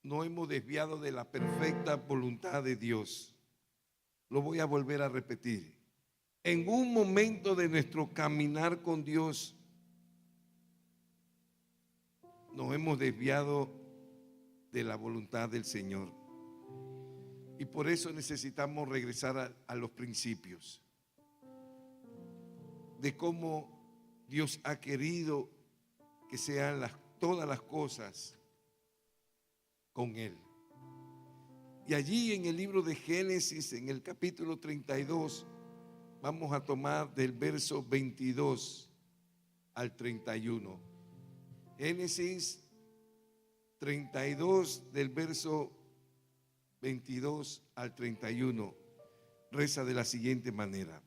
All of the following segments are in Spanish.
no hemos desviado de la perfecta voluntad de Dios. Lo voy a volver a repetir. En un momento de nuestro caminar con Dios, nos hemos desviado de la voluntad del Señor. Y por eso necesitamos regresar a los principios de cómo Dios ha querido que sean todas las cosas con Él. Y allí en el libro de Génesis, en el capítulo 32, vamos a tomar del verso 22 al 31. Génesis 32, del verso 22 al 31, reza de la siguiente manera.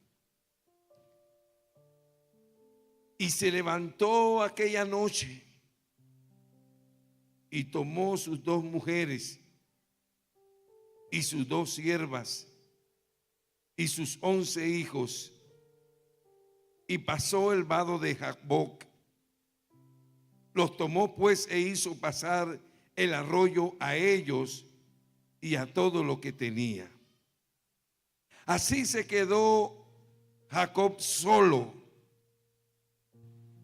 Y se levantó aquella noche y tomó sus 2 mujeres y sus 2 siervas y sus 11 hijos, y pasó el vado de Jaboc. Los tomó pues e hizo pasar el arroyo a ellos y a todo lo que tenía. Así se quedó Jacob solo,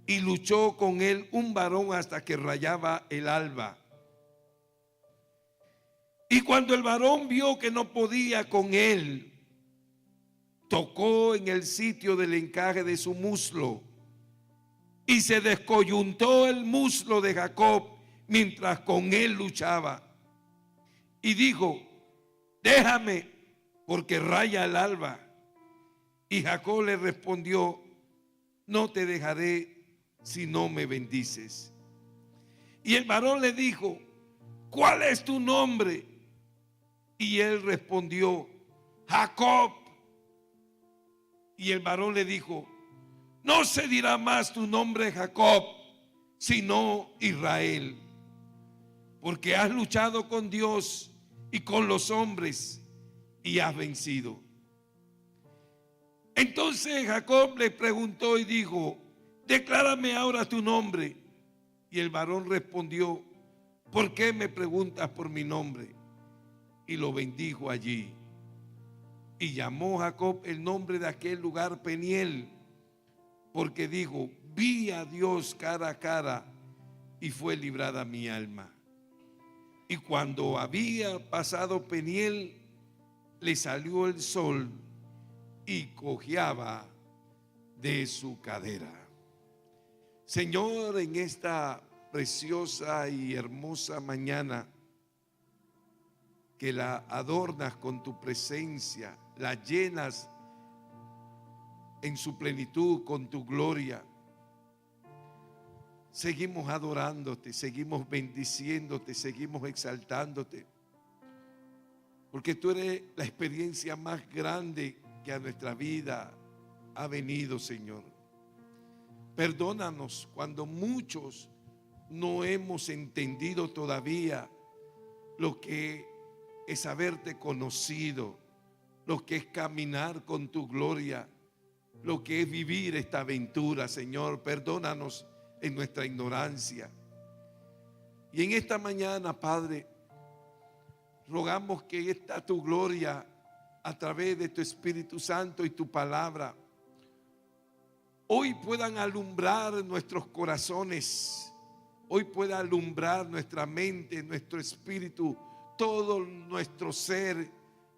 y luchó con él un varón hasta que rayaba el alba. Y cuando el varón vio que no podía con él, tocó en el sitio del encaje de su muslo, y se descoyuntó el muslo de Jacob mientras con él luchaba. Y dijo: déjame, porque raya el alba. Y Jacob le respondió: no te dejaré si no me bendices. Y el varón le dijo: ¿cuál es tu nombre? Y él respondió: Jacob. Y el varón le dijo: no se dirá más tu nombre Jacob, sino Israel, porque has luchado con Dios y con los hombres y has vencido. Entonces Jacob le preguntó y dijo: declárame ahora tu nombre. Y el varón respondió: ¿por qué me preguntas por mi nombre? Y lo bendijo allí. Y llamó Jacob el nombre de aquel lugar Peniel, porque dijo: vi a Dios cara a cara y fue librada mi alma. Y cuando había pasado Peniel, le salió el sol y cojeaba de su cadera. Señor, en esta preciosa y hermosa mañana, que la adornas con tu presencia, la llenas en su plenitud con tu gloria, seguimos adorándote, seguimos bendiciéndote, seguimos exaltándote, porque tú eres la experiencia más grande que a nuestra vida ha venido, Señor. Perdónanos cuando muchos no hemos entendido todavía lo que es haberte conocido, lo que es caminar con tu gloria, lo que es vivir esta aventura, Señor. Perdónanos en nuestra ignorancia. Y en esta mañana, Padre, rogamos que esta tu gloria, a través de tu Espíritu Santo y tu palabra, hoy puedan alumbrar nuestros corazones, hoy pueda alumbrar nuestra mente, nuestro espíritu, todo nuestro ser,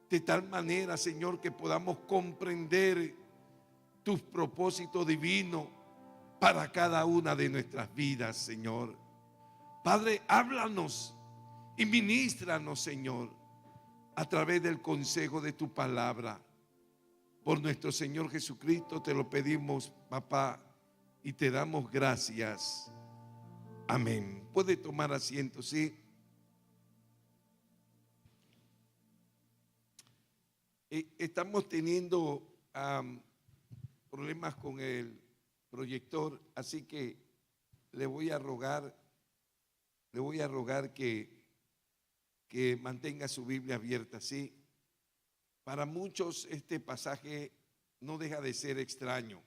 de tal manera, Señor, que podamos comprender tus propósitos divinos para cada una de nuestras vidas, Señor. Padre, háblanos y ministranos, Señor, a través del consejo de tu palabra. Por nuestro Señor Jesucristo te lo pedimos, papá, y te damos gracias. Amén. Puede tomar asiento, ¿sí? Estamos teniendo problemas con el proyector, así que le voy a rogar que mantenga su Biblia abierta, ¿sí? Para muchos este pasaje no deja de ser extraño,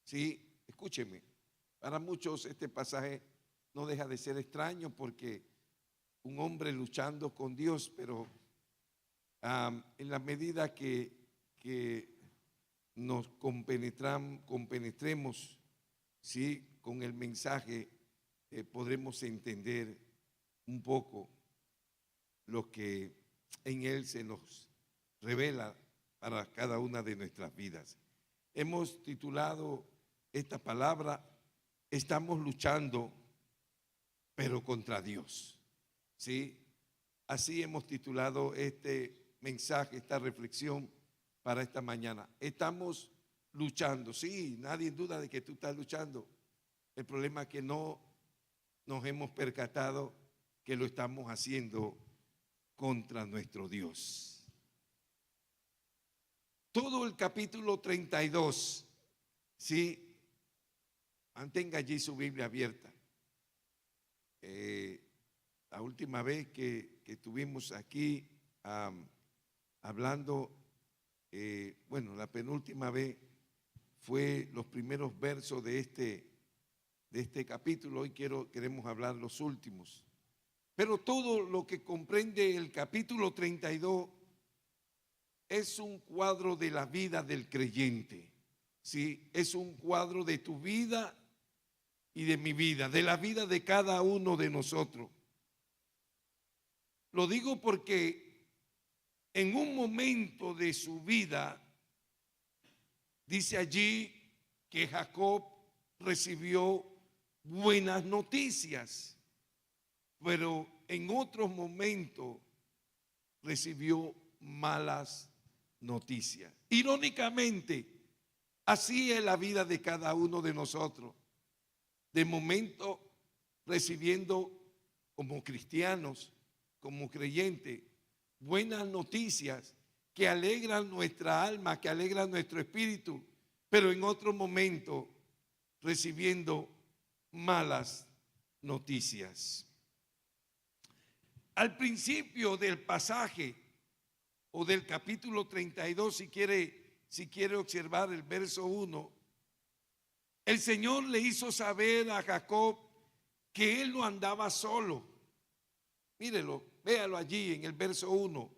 ¿sí? Escúcheme, para muchos este pasaje no deja de ser extraño porque un hombre luchando con Dios, pero en la medida que nos compenetremos, ¿sí?, con el mensaje, podremos entender un poco lo que en él se nos revela para cada una de nuestras vidas. Hemos titulado esta palabra, estamos luchando, pero contra Dios. ¿Sí? Así hemos titulado este mensaje, esta reflexión para esta mañana. Estamos luchando, sí, nadie duda de que tú estás luchando. El problema es que no nos hemos percatado que lo estamos haciendo contra nuestro Dios. Todo el capítulo 32, sí, mantenga allí su Biblia abierta. La última vez que estuvimos aquí hablando, bueno, la penúltima vez fue los primeros versos de este capítulo. Hoy queremos hablar los últimos. Pero todo lo que comprende el capítulo 32 es un cuadro de la vida del creyente. ¿Sí? Es un cuadro de tu vida y de mi vida, de la vida de cada uno de nosotros. Lo digo porque en un momento de su vida, dice allí que Jacob recibió buenas noticias, pero en otros momentos recibió malas noticias. Irónicamente, así es la vida de cada uno de nosotros. De momento recibiendo como cristianos, como creyentes, buenas noticias que alegran nuestra alma, que alegran nuestro espíritu, pero en otro momento recibiendo malas noticias. Al principio del pasaje o del capítulo 32, si quiere observar el verso 1, el Señor le hizo saber a Jacob que él no andaba solo. Mírelo, véalo allí en el verso 1.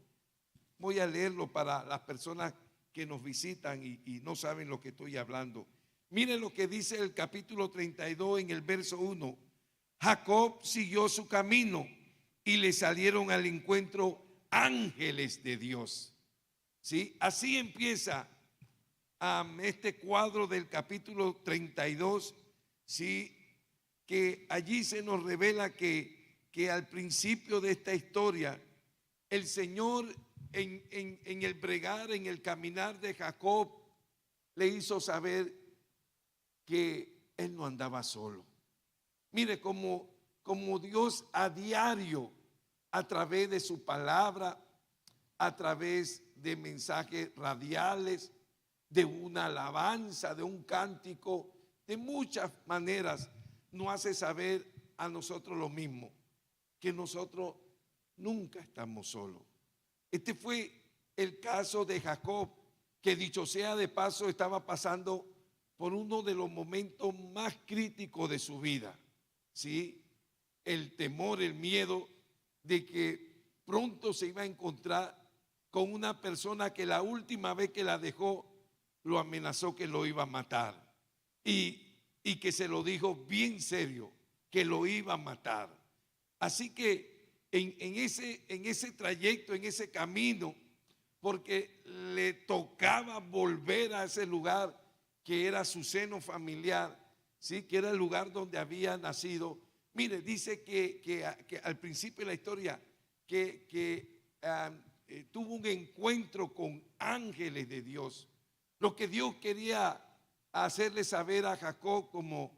Voy a leerlo para las personas que nos visitan y no saben lo que estoy hablando. Mire lo que dice el capítulo 32 en el verso 1. Jacob siguió su camino y le salieron al encuentro ángeles de Dios. ¿Sí? Así empieza este cuadro del capítulo 32, ¿sí? Que allí se nos revela que al principio de esta historia, el Señor en el bregar, en el caminar de Jacob, le hizo saber que él no andaba solo. Mire como Dios a diario, a través de su palabra, a través de mensajes radiales, de una alabanza, de un cántico, de muchas maneras, nos hace saber a nosotros lo mismo, que nosotros nunca estamos solos. Este fue el caso de Jacob, que dicho sea de paso, estaba pasando por uno de los momentos más críticos de su vida. ¿Sí? El temor, el miedo de que pronto se iba a encontrar con una persona que la última vez que la dejó, lo amenazó que lo iba a matar. Y que se lo dijo bien serio, que lo iba a matar. Así que en ese trayecto, en ese camino, porque le tocaba volver a ese lugar que era su seno familiar, ¿sí? Que era el lugar donde había nacido. Mire, dice que al principio de la historia tuvo un encuentro con ángeles de Dios. Lo que Dios quería hacerle saber a Jacob, como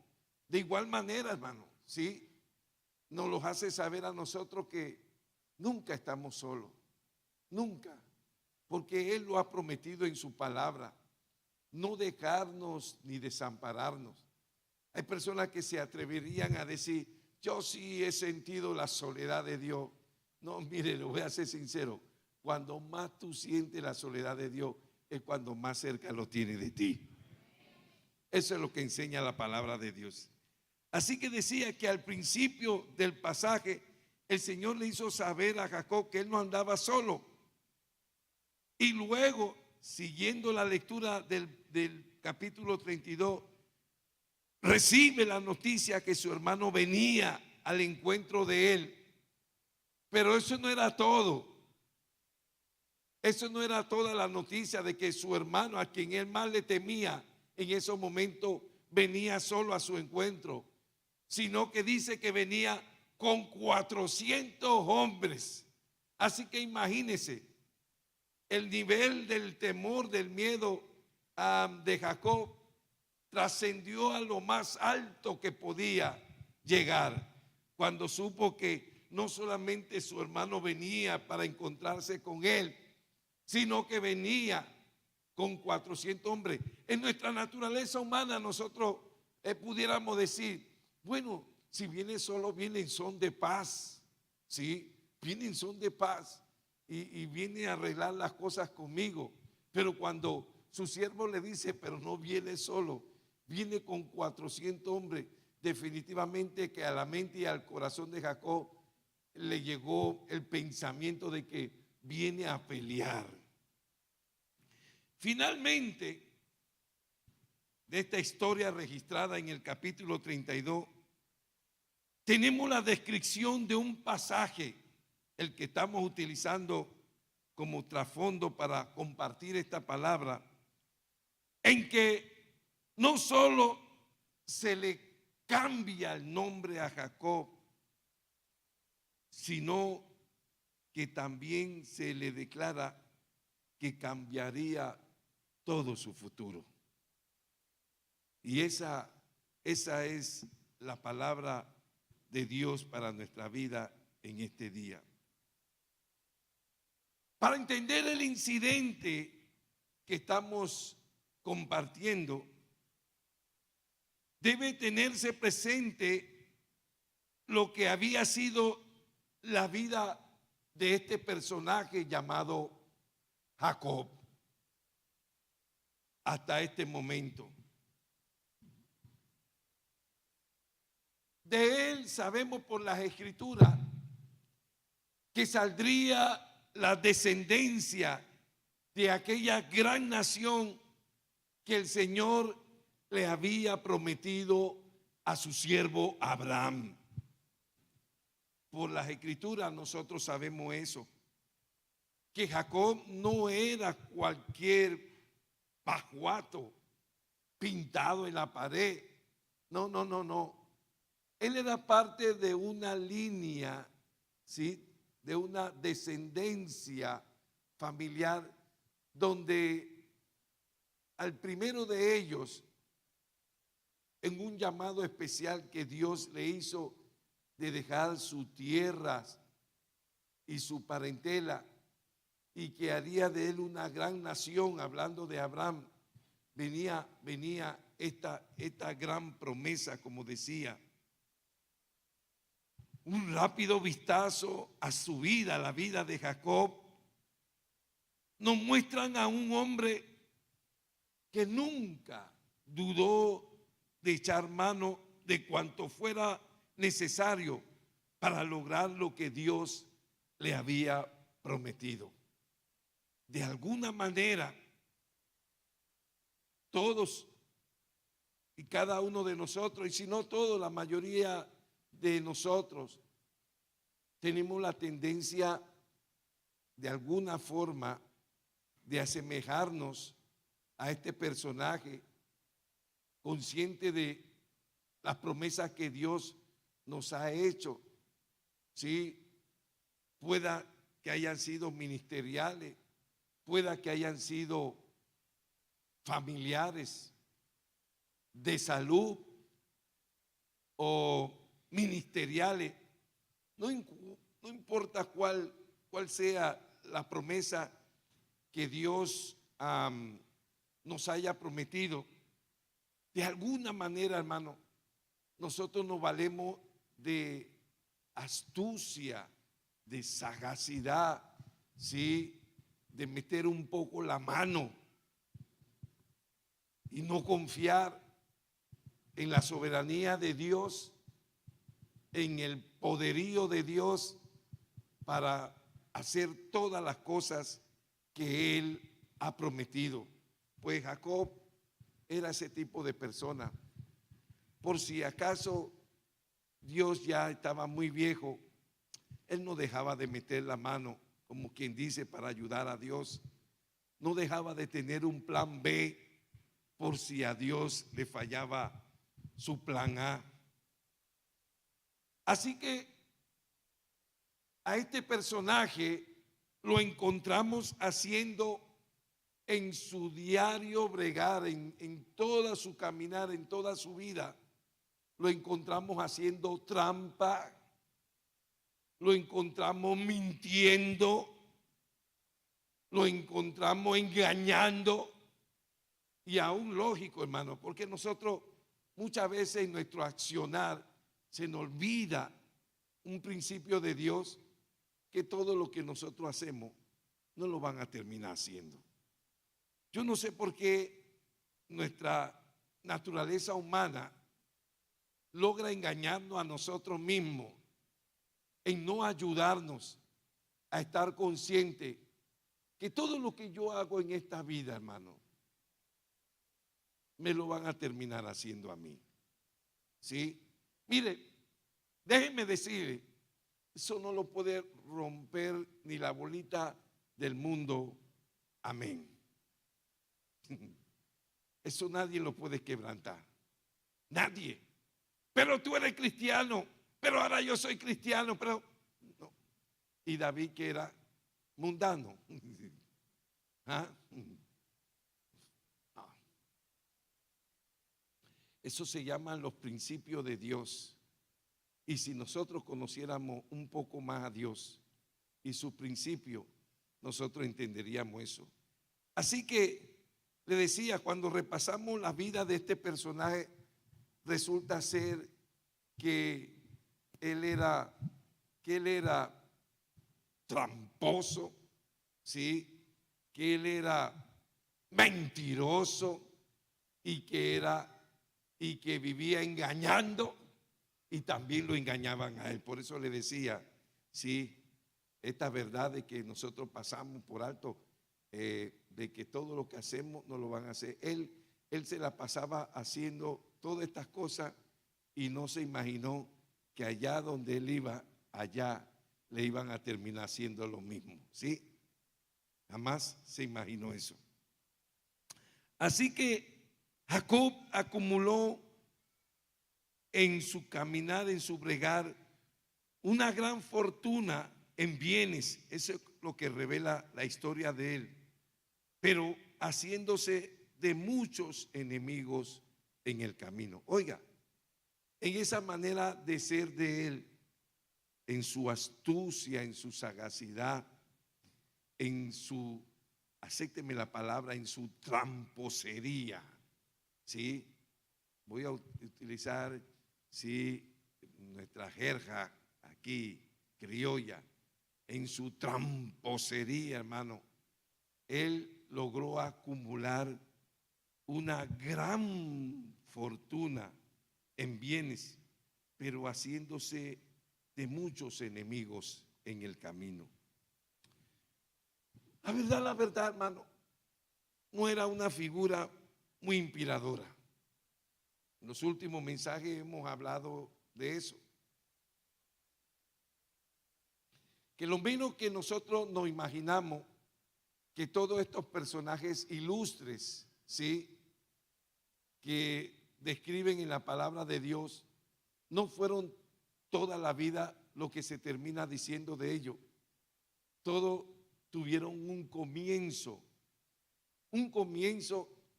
de igual manera, hermano, ¿sí? Nos lo hace saber a nosotros que nunca estamos solos, nunca, porque Él lo ha prometido en su palabra, no dejarnos ni desampararnos. Hay personas que se atreverían a decir, yo sí he sentido la soledad de Dios. No, mire, lo voy a ser sincero, cuando más tú sientes la soledad de Dios es cuando más cerca lo tiene de ti. Eso es lo que enseña la palabra de Dios. Así que decía que al principio del pasaje el Señor le hizo saber a Jacob que él no andaba solo. Y luego, siguiendo la lectura del capítulo 32, recibe la noticia que su hermano venía al encuentro de él. Pero eso no era todo. Eso no era toda la noticia de que su hermano, a quien él más le temía, en esos momentos venía solo a su encuentro, sino que dice que venía con 400 hombres. Así que imagínense el nivel del temor, del miedo de Jacob, trascendió a lo más alto que podía llegar cuando supo que no solamente su hermano venía para encontrarse con él, sino que venía con 400 hombres. En nuestra naturaleza humana nosotros pudiéramos decir, bueno, si viene solo, viene en son de paz, ¿sí? Viene en son de paz y viene a arreglar las cosas conmigo. Pero cuando su siervo le dice, pero no viene solo, viene con 400 hombres, definitivamente que a la mente y al corazón de Jacob le llegó el pensamiento de que viene a pelear. Finalmente, de esta historia registrada en el capítulo 32, tenemos la descripción de un pasaje, el que estamos utilizando como trasfondo para compartir esta palabra, en que no solo se le cambia el nombre a Jacob, sino que también se le declara que cambiaría todo su futuro. Y esa es la palabra de Dios para nuestra vida en este día. Para entender el incidente que estamos compartiendo, debe tenerse presente lo que había sido la vida de este personaje llamado Jacob hasta este momento. De él sabemos por las escrituras que saldría la descendencia de aquella gran nación que el Señor le había prometido a su siervo Abraham. Por las escrituras nosotros sabemos eso, que Jacob no era cualquier pajuato pintado en la pared. No, no, no, no. Él era parte de una línea, ¿sí?, de una descendencia familiar, donde al primero de ellos, en un llamado especial que Dios le hizo de dejar sus tierras y su parentela, y que haría de él una gran nación, hablando de Abraham, venía esta gran promesa, como decía. Un rápido vistazo a su vida, a la vida de Jacob, nos muestran a un hombre que nunca dudó de echar mano de cuanto fuera necesario para lograr lo que Dios le había prometido. De alguna manera, todos y cada uno de nosotros, y si no todos, la mayoría de nosotros, tenemos la tendencia de alguna forma de asemejarnos a este personaje, consciente de las promesas que Dios nos ha hecho. Sí, pueda que hayan sido ministeriales, pueda que hayan sido familiares, de salud o ministeriales. No importa cuál sea la promesa que Dios nos haya prometido. De alguna manera, hermano, nosotros nos valemos de astucia, de sagacidad, ¿sí?, de meter un poco la mano y no confiar en la soberanía de Dios, en el poderío de Dios para hacer todas las cosas que Él ha prometido. Pues Jacob era ese tipo de persona. Por si acaso Dios ya estaba muy viejo, él no dejaba de meter la mano, como quien dice, para ayudar a Dios. No dejaba de tener un plan B por si a Dios le fallaba su plan A. Así que a este personaje lo encontramos haciendo en su diario bregar, en toda su caminar, en toda su vida. Lo encontramos haciendo trampa, lo encontramos mintiendo, lo encontramos engañando. Y aún lógico, hermano, porque nosotros muchas veces en nuestro accionar se nos olvida un principio de Dios, que todo lo que nosotros hacemos no lo van a terminar haciendo. Yo no sé por qué nuestra naturaleza humana logra engañarnos a nosotros mismos en no ayudarnos a estar consciente que todo lo que yo hago en esta vida, hermano, me lo van a terminar haciendo a mí. ¿Sí? Mire, déjenme decirle, eso no lo puede romper ni la bolita del mundo. Amén. Eso nadie lo puede quebrantar. Nadie. Pero tú eres cristiano, pero ahora yo soy cristiano, pero no. Y David, que era mundano. ¿Ah? Eso se llaman los principios de Dios. Y si nosotros conociéramos un poco más a Dios y sus principios, nosotros entenderíamos eso. Así que le decía, cuando repasamos la vida de este personaje, resulta ser que él era tramposo, ¿sí? Que él era mentiroso y que vivía engañando, y también lo engañaban a él. Por eso le decía, sí, esta verdad de que nosotros pasamos por alto, de que todo lo que hacemos no lo van a hacer. Él se la pasaba haciendo todas estas cosas y no se imaginó que allá donde él iba, allá le iban a terminar haciendo lo mismo. ¿Sí? Jamás se imaginó eso. Así que Jacob acumuló en su caminar, en su bregar, una gran fortuna en bienes. Eso es lo que revela la historia de él. Pero haciéndose de muchos enemigos en el camino. Oiga, en esa manera de ser de él, en su astucia, en su sagacidad, en su, acépteme la palabra, en su tramposería, ¿sí? Voy a utilizar, sí, nuestra jerga aquí, criolla, en su tramposería, hermano, él logró acumular una gran fortuna en bienes, pero haciéndose de muchos enemigos en el camino. La verdad, hermano, no era una figura muy inspiradora. En los últimos mensajes hemos hablado de eso. Que lo menos que nosotros nos imaginamos, que todos estos personajes ilustres, ¿sí?, que describen en la palabra de Dios, no fueron toda la vida lo que se termina diciendo de ellos. Todos tuvieron un comienzo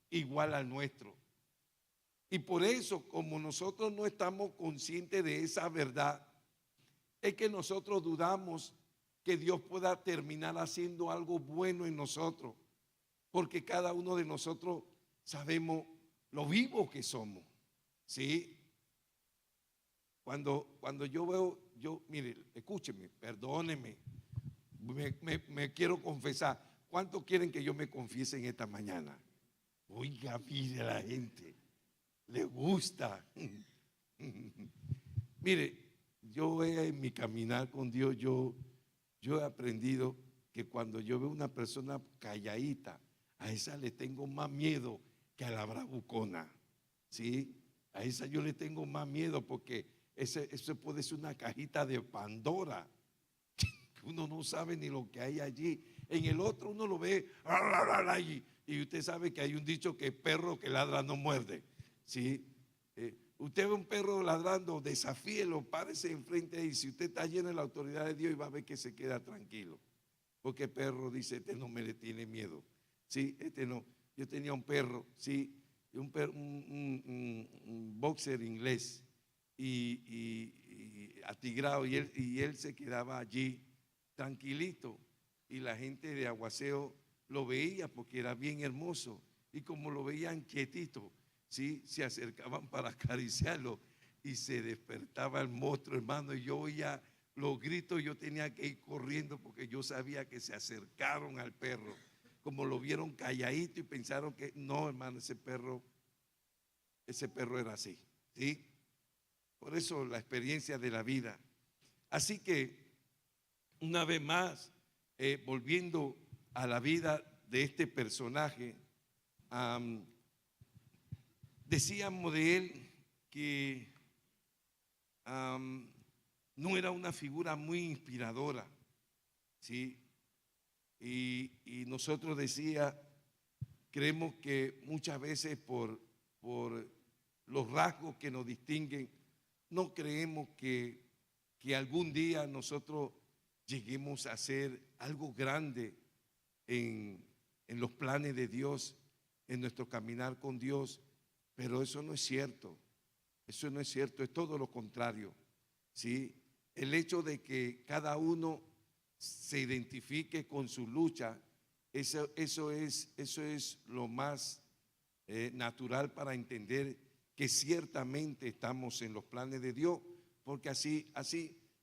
igual al nuestro. Y por eso, como nosotros no estamos conscientes de esa verdad, es que nosotros dudamos que Dios pueda terminar haciendo algo bueno en nosotros, porque cada uno de nosotros sabemos lo vivos que somos, ¿sí? Cuando yo veo, mire, escúcheme, perdóneme, me quiero confesar. ¿Cuántos quieren que yo me confiese en esta mañana? Oiga, mire, la gente le gusta. Mire, yo en mi caminar con Dios, yo he aprendido que cuando yo veo una persona calladita, a esa le tengo más miedo que a la bravucona, ¿sí? A esa yo le tengo más miedo porque eso puede ser una cajita de Pandora, que uno no sabe ni lo que hay allí. En el otro uno lo ve, y usted sabe que hay un dicho que perro que ladra no muerde, ¿sí? Usted ve un perro ladrando, desafíelo, párese enfrente y si usted está lleno de la autoridad de Dios y va a ver que se queda tranquilo. Porque el perro dice, este no me le tiene miedo. Sí, este no. Yo tenía un perro, sí, un boxer inglés y atigrado y él se quedaba allí tranquilito y la gente de Aguaceo lo veía porque era bien hermoso y como lo veían quietito, ¿sí? Se acercaban para acariciarlo y se despertaba el monstruo, hermano, y yo oía los gritos, yo tenía que ir corriendo porque yo sabía que se acercaron al perro, como lo vieron calladito y pensaron que no, hermano, ese perro era así, ¿sí? Por eso la experiencia de la vida. Así que, una vez más, volviendo a la vida de este personaje, decíamos de él que no era una figura muy inspiradora, ¿sí? Y nosotros creemos que muchas veces por los rasgos que nos distinguen, no creemos que algún día nosotros lleguemos a hacer algo grande en los planes de Dios, en nuestro caminar con Dios, pero eso no es cierto. Eso no es cierto, es todo lo contrario, ¿sí? El hecho de que cada uno se identifique con su lucha, eso es lo más natural para entender que ciertamente estamos en los planes de Dios, porque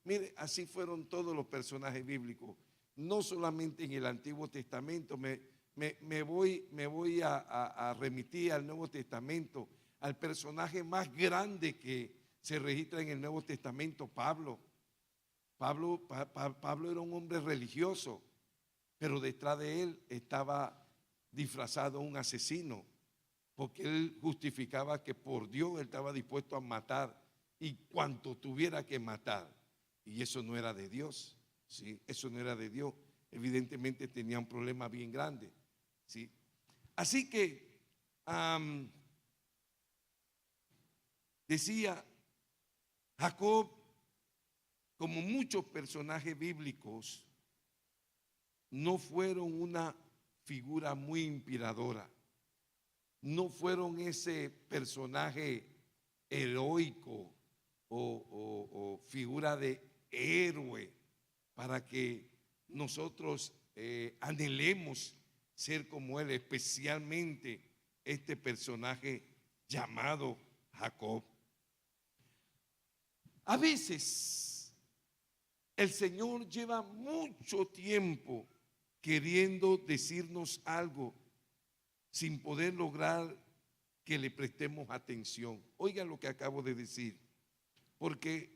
mire, así fueron todos los personajes bíblicos, no solamente en el Antiguo Testamento, me voy a remitir al Nuevo Testamento, al personaje más grande que se registra en el Nuevo Testamento, Pablo. Pablo era un hombre religioso, pero detrás de él estaba disfrazado un asesino, porque él justificaba que por Dios él estaba dispuesto a matar y cuanto tuviera que matar. Y eso no era de Dios, ¿sí? Eso no era de Dios. Evidentemente tenía un problema bien grande, ¿sí? Así que decía Jacob, como muchos personajes bíblicos, no fueron una figura muy inspiradora, no fueron ese personaje heroico o figura de héroe para que nosotros anhelemos ser como él, especialmente este personaje llamado Jacob. A veces el Señor lleva mucho tiempo queriendo decirnos algo sin poder lograr que le prestemos atención. Oigan lo que acabo de decir, porque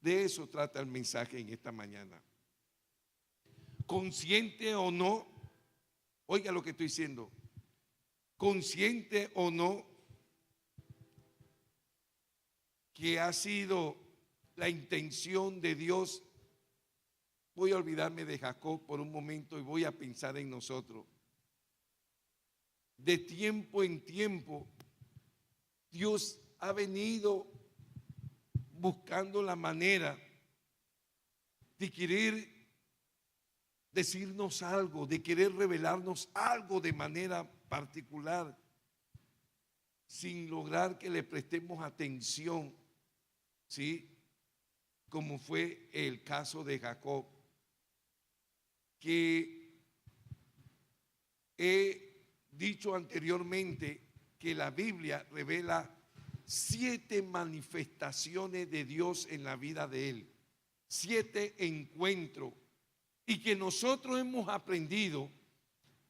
de eso trata el mensaje en esta mañana. Consciente o no, oiga lo que estoy diciendo, consciente o no, que ha sido la intención de Dios. Voy a olvidarme de Jacob por un momento y voy a pensar en nosotros. De tiempo en tiempo, Dios ha venido buscando la manera de querer decirnos algo, de querer revelarnos algo de manera particular, sin lograr que le prestemos atención, ¿sí? Como fue el caso de Jacob, que he dicho anteriormente que la Biblia revela 7 manifestaciones de Dios en la vida de él, 7 encuentros, y que nosotros hemos aprendido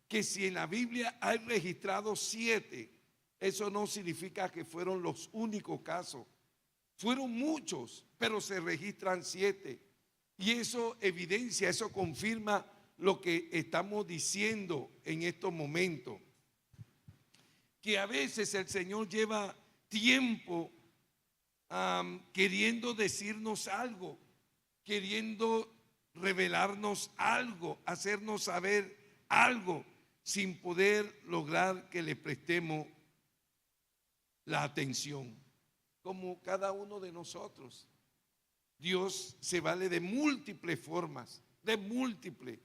que si en la Biblia hay registrado 7, eso no significa que fueron los únicos casos, Fueron muchos, pero se registran 7. Y eso evidencia, eso confirma lo que estamos diciendo en estos momentos. Que a veces el Señor lleva tiempo queriendo decirnos algo, queriendo revelarnos algo, hacernos saber algo, sin poder lograr que le prestemos la atención, como cada uno de nosotros. Dios se vale de múltiples formas, de múltiples.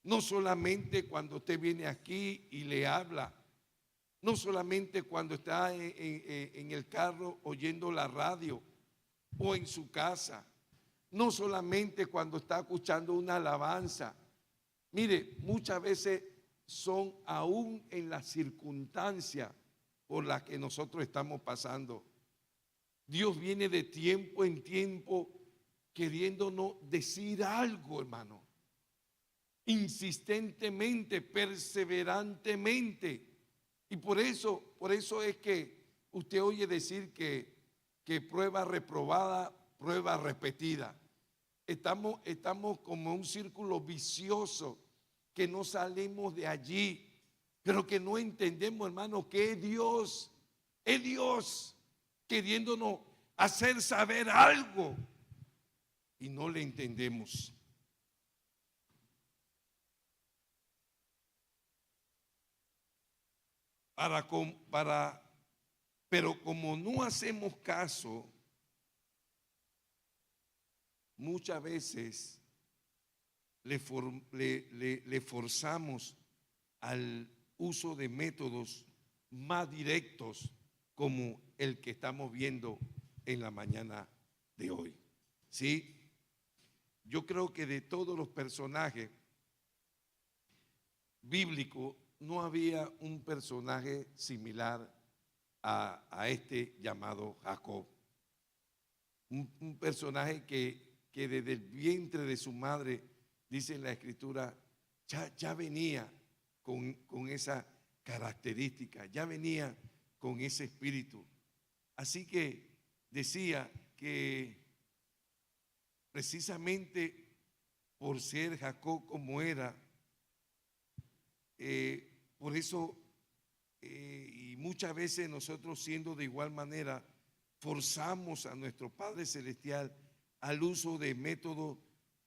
No solamente cuando usted viene aquí y le habla, no solamente cuando está en el carro oyendo la radio o en su casa, no solamente cuando está escuchando una alabanza. Mire, muchas veces son aún en las circunstancias por las que nosotros estamos pasando. Dios viene de tiempo en tiempo queriéndonos decir algo, hermano. Insistentemente, perseverantemente. Y por eso es que usted oye decir que prueba reprobada, prueba repetida. Estamos como en un círculo vicioso, que no salimos de allí, pero que no entendemos, hermano, que es Dios queriéndonos hacer saber algo y no le entendemos. Pero como no hacemos caso, muchas veces le forzamos al uso de métodos más directos, como el que estamos viendo en la mañana de hoy. ¿Sí? Yo creo que de todos los personajes bíblicos no había un personaje similar a este llamado Jacob. Un personaje que desde el vientre de su madre, dice en la Escritura, ya venía con esa característica, ya venía con ese espíritu. Así que decía que precisamente por ser Jacob como era, por eso, y muchas veces nosotros siendo de igual manera, forzamos a nuestro Padre Celestial al uso de métodos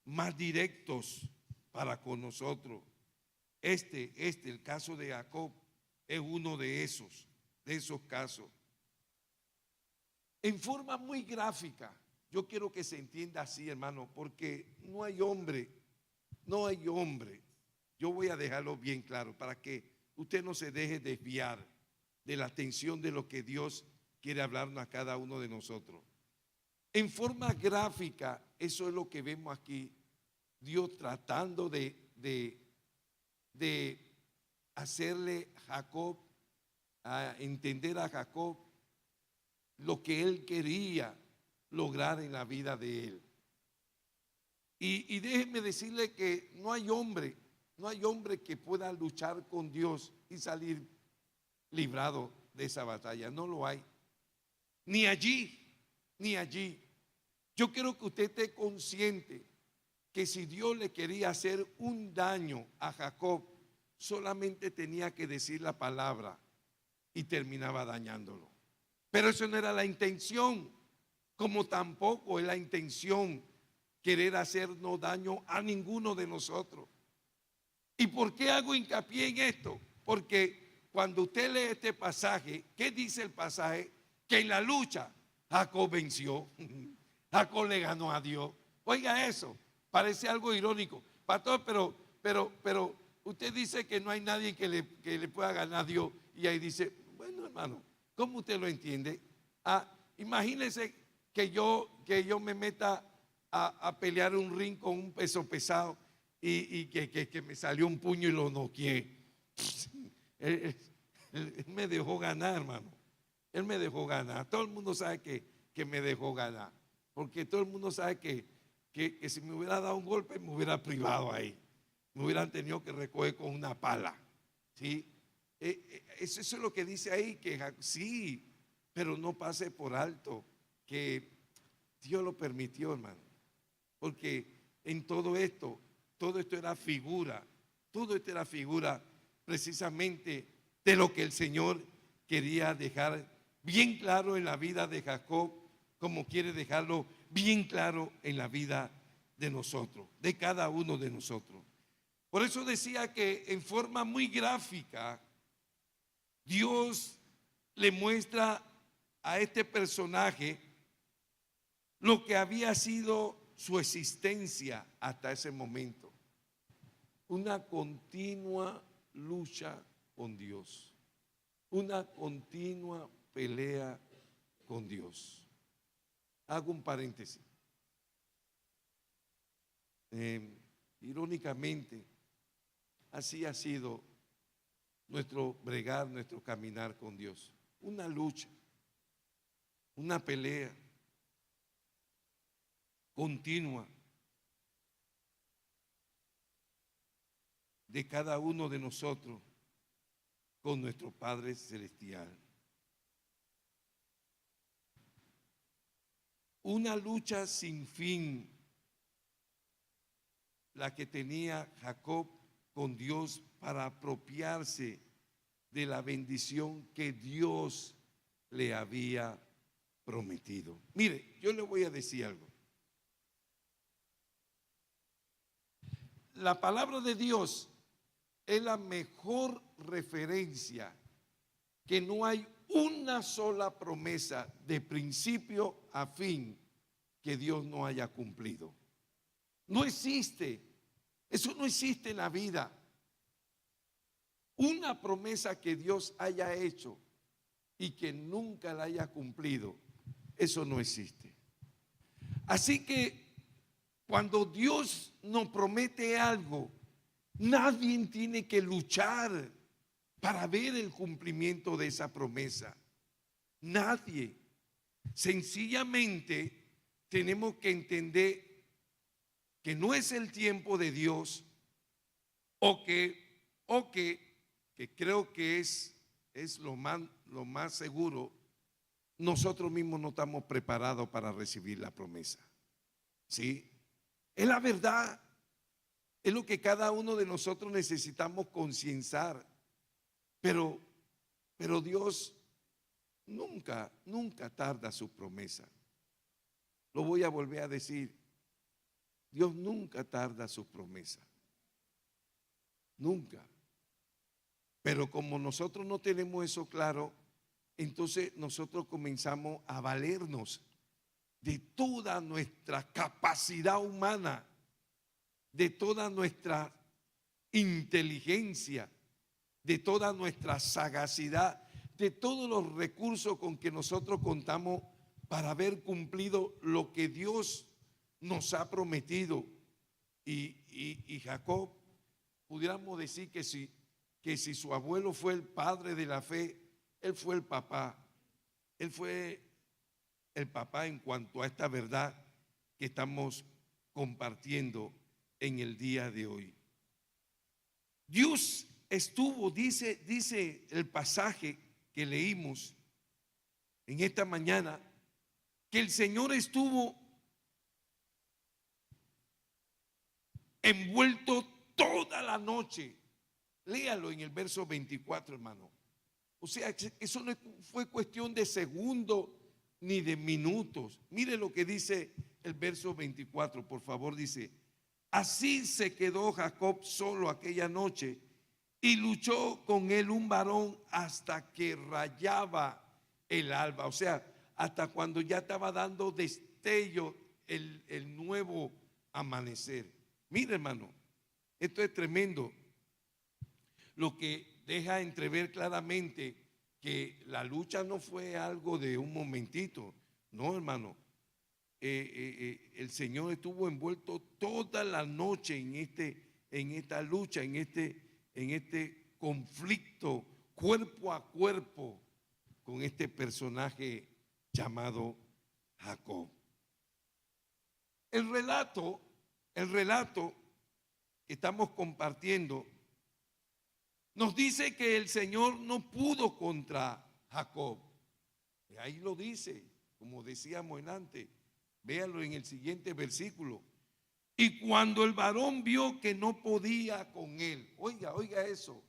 más directos para con nosotros. El caso de Jacob es uno de esos casos. En forma muy gráfica, yo quiero que se entienda así, hermano, porque no hay hombre. Yo voy a dejarlo bien claro para que usted no se deje desviar de la atención de lo que Dios quiere hablarnos a cada uno de nosotros. En forma gráfica, eso es lo que vemos aquí. Dios tratando de hacerle a entender a Jacob lo que él quería lograr en la vida de él. Y déjenme decirle que no hay hombre que pueda luchar con Dios y salir librado de esa batalla. No lo hay. Ni allí. Yo quiero que usted esté consciente que si Dios le quería hacer un daño a Jacob, solamente tenía que decir la palabra y terminaba dañándolo. Pero eso no era la intención, como tampoco es la intención querer hacernos daño a ninguno de nosotros. ¿Y por qué hago hincapié en esto? Porque cuando usted lee este pasaje, ¿qué dice el pasaje? Que en la lucha Jacob venció. Jacob le ganó a Dios. Oiga eso, parece algo irónico. Pastor, pero usted dice que no hay nadie que le pueda ganar a Dios. Y ahí dice, bueno, hermano, ¿cómo usted lo entiende? Imagínese que yo me meta a pelear un ring con un peso pesado y que me salió un puño y lo noqueé. Él me dejó ganar, hermano. Él me dejó ganar. Todo el mundo sabe que me dejó ganar. Porque todo el mundo sabe que si me hubiera dado un golpe me hubiera privado ahí. Me hubieran tenido que recoger con una pala. ¿Sí? Eso es lo que dice ahí, que sí, pero no pase por alto que Dios lo permitió, hermano. Porque en todo esto era figura, todo esto era figura precisamente de lo que el Señor quería dejar bien claro en la vida de Jacob, como quiere dejarlo bien claro en la vida de nosotros, de cada uno de nosotros. Por eso decía que en forma muy gráfica, Dios le muestra a este personaje lo que había sido su existencia hasta ese momento. Una continua lucha con Dios, una continua pelea con Dios. Hago un paréntesis. Irónicamente, así ha sido nuestro bregar, nuestro caminar con Dios. Una lucha, una pelea continua de cada uno de nosotros con nuestro Padre Celestial. Una lucha sin fin, la que tenía Jacob con Dios para apropiarse de la bendición que Dios le había prometido. Mire, yo le voy a decir algo. La palabra de Dios es la mejor referencia, que no hay una sola promesa de principio a fin que Dios no haya cumplido. No existe, eso no existe en la vida. Una promesa que Dios haya hecho y que nunca la haya cumplido, eso no existe. Así que cuando Dios nos promete algo, nadie tiene que luchar para ver el cumplimiento de esa promesa. Nadie. Sencillamente tenemos que entender que no es el tiempo de Dios, o que creo que es lo más seguro, nosotros mismos no estamos preparados para recibir la promesa. ¿Sí? Es la verdad. Es lo que cada uno de nosotros necesitamos concienciar. Pero Dios nunca tarda su promesa. Lo voy a volver a decir. Dios nunca tarda su promesa. Nunca. Pero como nosotros no tenemos eso claro, entonces nosotros comenzamos a valernos de toda nuestra capacidad humana, de toda nuestra inteligencia, de toda nuestra sagacidad, de todos los recursos con que nosotros contamos para haber cumplido lo que Dios nos ha prometido. Y Jacob, pudiéramos decir que si su abuelo fue el padre de la fe, él fue el papá. Él fue el papá en cuanto a esta verdad que estamos compartiendo en el día de hoy. Dios estuvo, dice el pasaje que leímos en esta mañana, que el Señor estuvo envuelto toda la noche. Léalo en el verso 24, hermano. O sea, eso no fue cuestión de segundos ni de minutos. Mire lo que dice el verso 24, por favor. Dice: así se quedó Jacob solo aquella noche, y luchó con él un varón hasta que rayaba el alba. O sea, hasta cuando ya estaba dando destello el nuevo amanecer. Mire, hermano, esto es tremendo. Lo que deja entrever claramente que la lucha no fue algo de un momentito. No, hermano. El Señor estuvo envuelto toda la noche en esta lucha, en este conflicto cuerpo a cuerpo con este personaje llamado Jacob. El relato que estamos compartiendo nos dice que el Señor no pudo contra Jacob. Ahí lo dice, como decíamos en antes. Véanlo en el siguiente versículo. Y cuando el varón vio que no podía con él, oiga eso.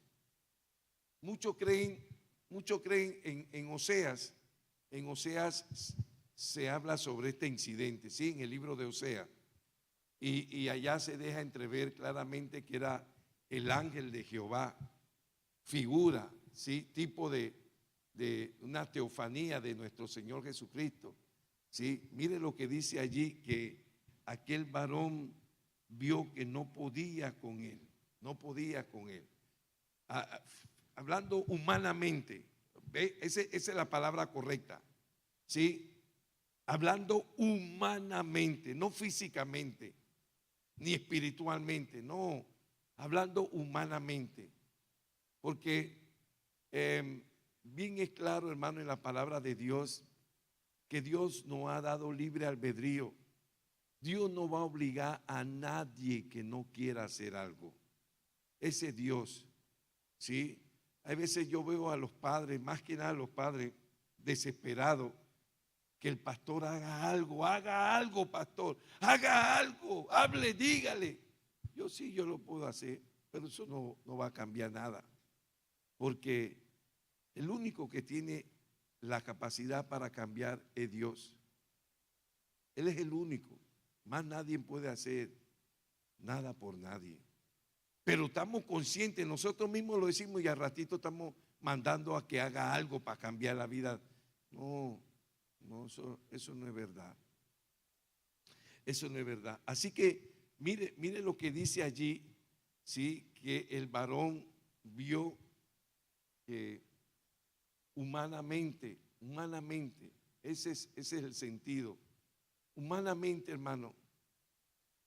Muchos creen en Oseas. En Oseas se habla sobre este incidente, ¿sí? En el libro de Oseas. Y allá se deja entrever claramente que era el ángel de Jehová, figura, ¿sí? Tipo de una teofanía de nuestro Señor Jesucristo, ¿sí? Mire lo que dice allí, que aquel varón vio que no podía con él, no podía con él. Hablando humanamente, ¿ve? Esa es la palabra correcta, ¿sí? Hablando humanamente, no físicamente, ni espiritualmente, no, hablando humanamente. Porque bien es claro, hermano, en la palabra de Dios, que Dios nos ha dado libre albedrío. Dios no va a obligar a nadie que no quiera hacer algo. Ese Dios, ¿sí? Hay veces yo veo a los padres, más que nada a los padres, desesperados, que el pastor haga algo, pastor, haga algo, hable, dígale. Yo sí, yo lo puedo hacer, pero eso no va a cambiar nada, porque el único que tiene la capacidad para cambiar es Dios. Él es el único, más nadie puede hacer nada por nadie. Pero estamos conscientes, nosotros mismos lo decimos y al ratito estamos mandando a que haga algo para cambiar la vida. No, eso no es verdad. Eso no es verdad. Así que mire lo que dice allí, ¿sí? Que el varón vio que humanamente, ese es el sentido. Humanamente, hermano,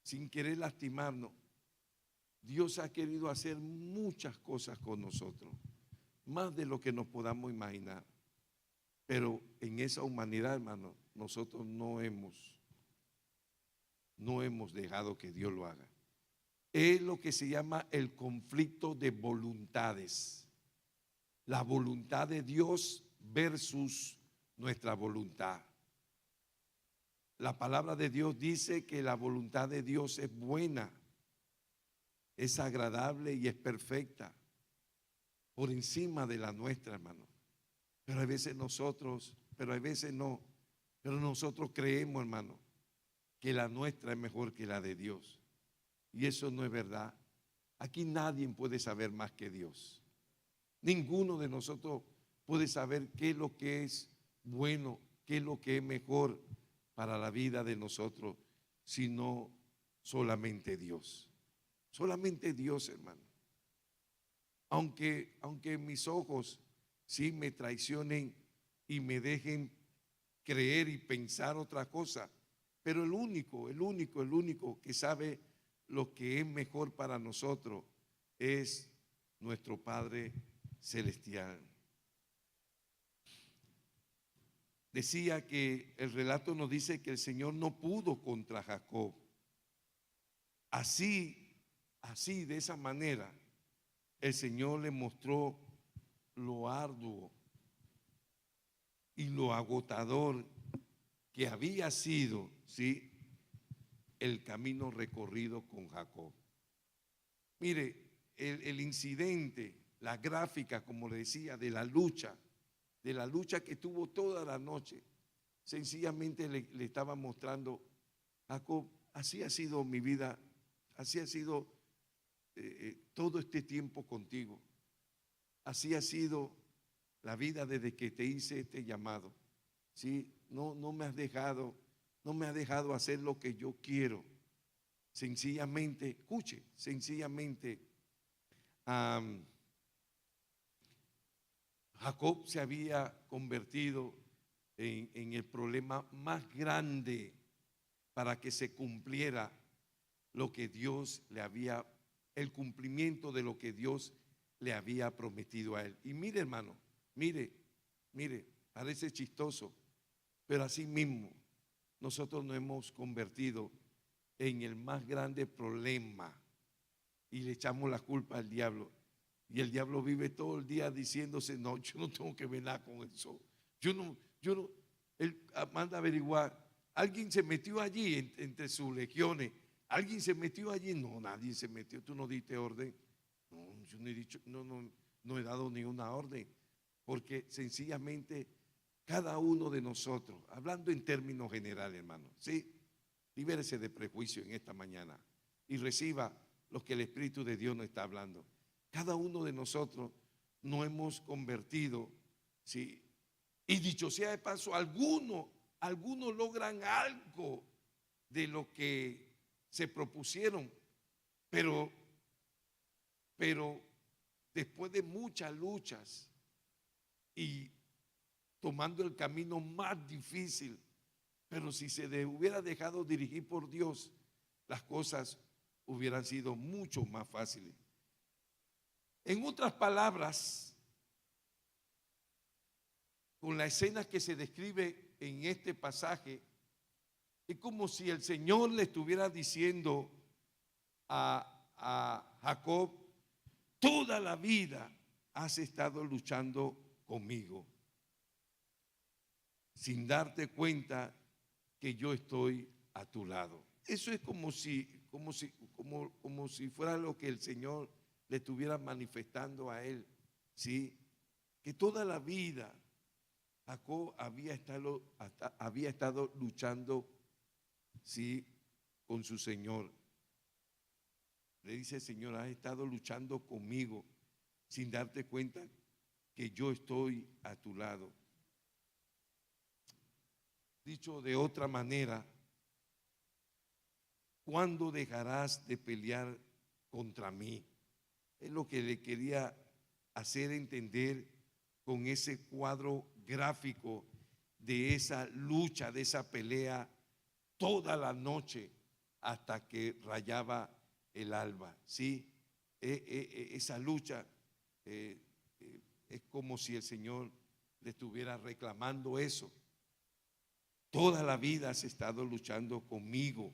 sin querer lastimarnos, Dios ha querido hacer muchas cosas con nosotros, más de lo que nos podamos imaginar. Pero en esa humanidad, hermano, nosotros no hemos dejado que Dios lo haga. Es lo que se llama el conflicto de voluntades. La voluntad de Dios versus nuestra voluntad. La palabra de Dios dice que la voluntad de Dios es buena, es agradable y es perfecta, por encima de la nuestra, hermano. Pero a veces nosotros, pero a veces no. Pero nosotros creemos, hermano, que la nuestra es mejor que la de Dios. Y eso no es verdad. Aquí nadie puede saber más que Dios. Ninguno de nosotros puede saber qué es lo que es bueno, qué es lo que es mejor para la vida de nosotros, sino solamente Dios. Solamente Dios, hermano. Aunque mis ojos sí me traicionen y me dejen creer y pensar otra cosa, pero el único que sabe lo que es mejor para nosotros es nuestro Padre Celestial. Decía que el relato nos dice que el Señor no pudo contra Jacob. Así, de esa manera, el Señor le mostró lo arduo y lo agotador que había sido, ¿sí?, el camino recorrido con Jacob. Mire, el incidente, la gráfica, como le decía, de la lucha que tuvo toda la noche, sencillamente le estaba mostrando: Jacob, así ha sido mi vida, así ha sido todo este tiempo contigo, así ha sido la vida desde que te hice este llamado, ¿sí? No me has dejado hacer lo que yo quiero. Sencillamente, escuche, Jacob se había convertido en el problema más grande para que se cumpliera lo que Dios le había, el cumplimiento de lo que Dios le había prometido a él. Y mire, hermano, mire, parece chistoso, pero así mismo nosotros nos hemos convertido en el más grande problema y le echamos la culpa al diablo. Y el diablo vive todo el día diciéndose: no, yo no tengo que ver nada con eso. Yo no. Él manda a averiguar. ¿Alguien se metió allí entre sus legiones? ¿Alguien se metió allí? No, nadie se metió. Tú no diste orden. No, yo no he dicho, no he dado ninguna orden. Porque sencillamente cada uno de nosotros, hablando en términos generales, hermano, ¿sí? Libérese de prejuicio en esta mañana y reciba lo que el Espíritu de Dios nos está hablando. Cada uno de nosotros nos hemos convertido, ¿sí? Y dicho sea de paso, algunos logran algo de lo que se propusieron, pero después de muchas luchas y tomando el camino más difícil, pero si se hubiera dejado dirigir por Dios, las cosas hubieran sido mucho más fáciles. En otras palabras, con la escena que se describe en este pasaje, es como si el Señor le estuviera diciendo a Jacob: toda la vida has estado luchando conmigo, sin darte cuenta que yo estoy a tu lado. Eso es como si fuera lo que el Señor le estuviera manifestando a él, ¿sí? Que toda la vida Jacob había estado luchando, ¿sí?, con su Señor. Le dice: Señor, has estado luchando conmigo sin darte cuenta que yo estoy a tu lado. Dicho de otra manera, ¿cuándo dejarás de pelear contra mí? Es lo que le quería hacer entender con ese cuadro gráfico de esa lucha, de esa pelea toda la noche hasta que rayaba el alba. ¿Sí? Esa lucha es como si el Señor le estuviera reclamando eso. Toda la vida has estado luchando conmigo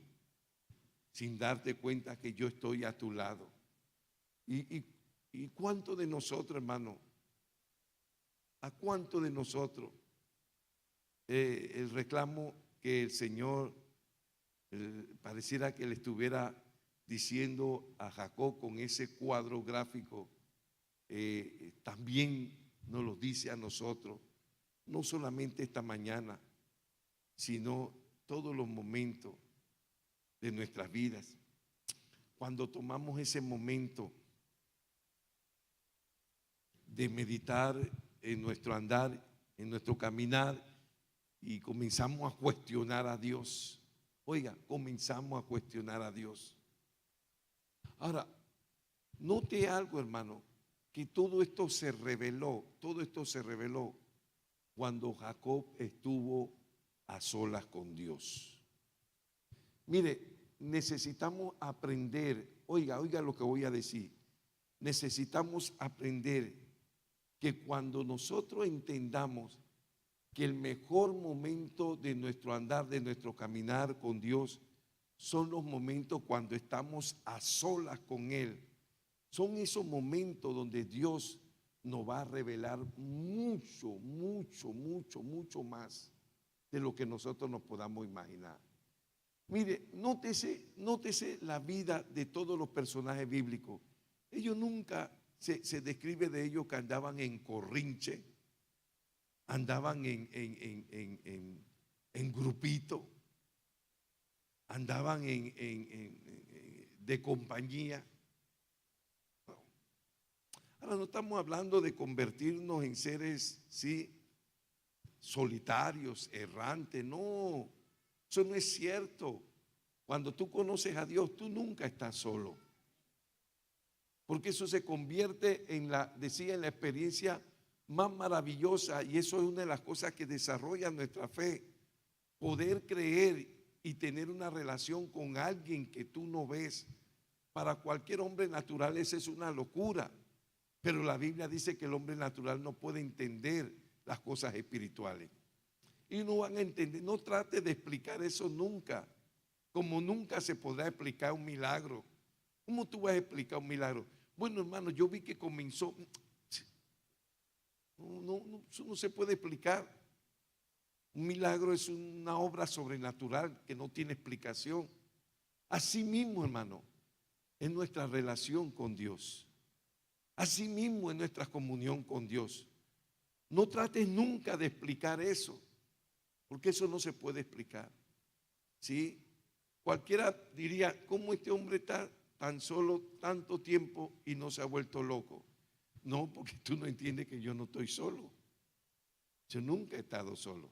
sin darte cuenta que yo estoy a tu lado. ¿Y cuánto de nosotros, hermano? ¿A cuánto de nosotros el reclamo que el Señor pareciera que le estuviera diciendo a Jacob con ese cuadro gráfico, también nos lo dice a nosotros? No solamente esta mañana, sino todos los momentos de nuestras vidas. Cuando tomamos ese momento de meditar en nuestro andar, en nuestro caminar, y comenzamos a cuestionar a Dios. Oiga, comenzamos a cuestionar a Dios. Ahora, note algo, hermano, que todo esto se reveló cuando Jacob estuvo a solas con Dios. Mire, necesitamos aprender, oiga lo que voy a decir. Necesitamos aprender que cuando nosotros entendamos que el mejor momento de nuestro andar, de nuestro caminar con Dios, son los momentos cuando estamos a solas con Él. Son esos momentos donde Dios nos va a revelar mucho más de lo que nosotros nos podamos imaginar. Mire, nótese la vida de todos los personajes bíblicos. Ellos nunca se describe de ellos que andaban en corrinche, andaban en grupito, andaban de compañía. Ahora no estamos hablando de convertirnos en seres, sí, solitarios, errantes. No, eso no es cierto. Cuando tú conoces a Dios, tú nunca estás solo, porque eso se convierte en la experiencia más maravillosa, y eso es una de las cosas que desarrolla nuestra fe. Poder creer y tener una relación con alguien que tú no ves. Para cualquier hombre natural eso es una locura, pero la Biblia dice que el hombre natural no puede entender las cosas espirituales. Y no van a entender, no trate de explicar eso nunca, como nunca se podrá explicar un milagro. ¿Cómo tú vas a explicar un milagro? Bueno, hermano, yo vi que comenzó. No, eso no se puede explicar. Un milagro es una obra sobrenatural que no tiene explicación. Así mismo, hermano, es nuestra relación con Dios. Así mismo es nuestra comunión con Dios. No trates nunca de explicar eso, porque eso no se puede explicar. ¿Sí? Cualquiera diría, ¿cómo este hombre está tan solo tanto tiempo y no se ha vuelto loco? No, porque tú no entiendes que yo no estoy solo. Yo nunca he estado solo.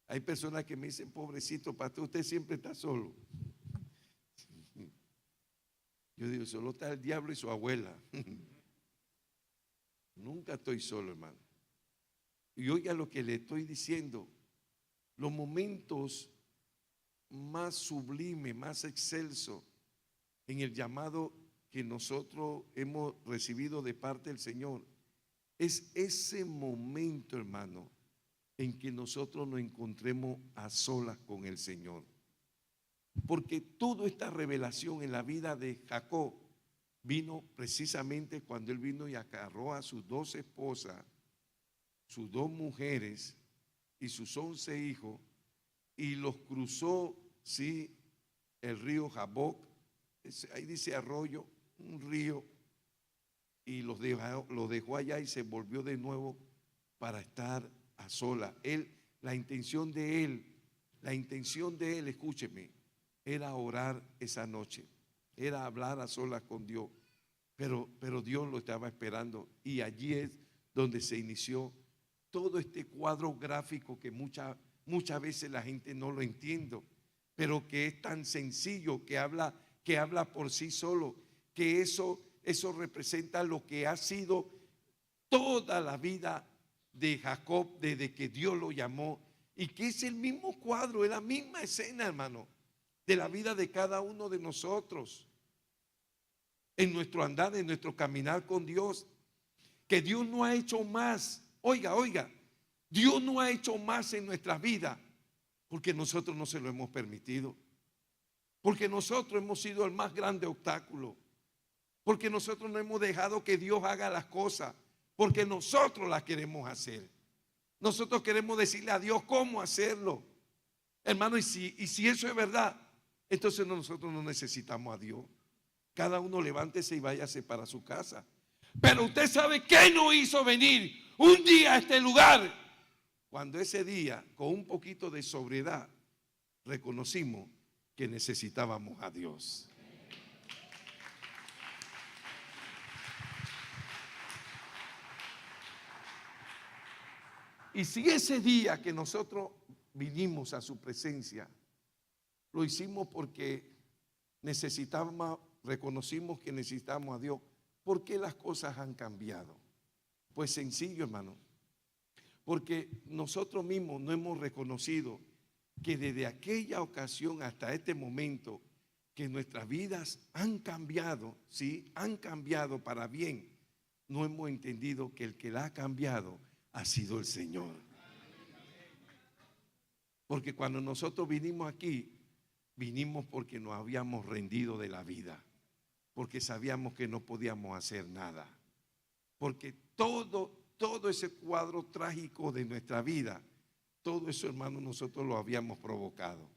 Hay personas que me dicen, pobrecito pastor, usted siempre está solo. Yo digo, solo está el diablo y su abuela. Nunca estoy solo, hermano. Y oiga lo que le estoy diciendo. Los momentos más sublimes, más excelsos en el llamado que nosotros hemos recibido de parte del Señor, es ese momento, hermano, en que nosotros nos encontremos a solas con el Señor. Porque toda esta revelación en la vida de Jacob vino precisamente cuando él vino y agarró a sus 2 esposas, sus 2 mujeres y sus 11 hijos y los cruzó, sí, el río Jaboc, ahí dice arroyo, un río, y los dejó allá y se volvió de nuevo para estar a sola. La intención de él, escúcheme, era orar esa noche, era hablar a solas con Dios, pero Dios lo estaba esperando y allí es donde se inició todo este cuadro gráfico que muchas veces la gente no lo entiende, pero que es tan sencillo, que habla por sí solo, que eso representa lo que ha sido toda la vida de Jacob desde que Dios lo llamó, y que es el mismo cuadro, es la misma escena, hermano, de la vida de cada uno de nosotros en nuestro andar, en nuestro caminar con Dios. Que Dios no ha hecho más, oiga, Dios no ha hecho más en nuestras vidas porque nosotros no se lo hemos permitido, porque nosotros hemos sido el más grande obstáculo, porque nosotros no hemos dejado que Dios haga las cosas, porque nosotros las queremos hacer. Nosotros queremos decirle a Dios cómo hacerlo, hermano. Y si eso es verdad, entonces nosotros no necesitamos a Dios. Cada uno levántese y váyase para su casa. Pero usted sabe que no hizo venir un día a este lugar, cuando ese día, con un poquito de sobriedad, reconocimos que necesitábamos a Dios. Y si ese día que nosotros vinimos a su presencia, lo hicimos porque reconocimos que necesitábamos a Dios, ¿por qué las cosas han cambiado? Pues sencillo, hermano, porque nosotros mismos no hemos reconocido que desde aquella ocasión hasta este momento que nuestras vidas han cambiado, ¿sí? Han cambiado para bien. No hemos entendido que el que la ha cambiado ha sido el Señor. Porque cuando nosotros vinimos aquí, vinimos porque nos habíamos rendido de la vida, porque sabíamos que no podíamos hacer nada, porque todo ese cuadro trágico de nuestra vida, todo eso, hermano, nosotros lo habíamos provocado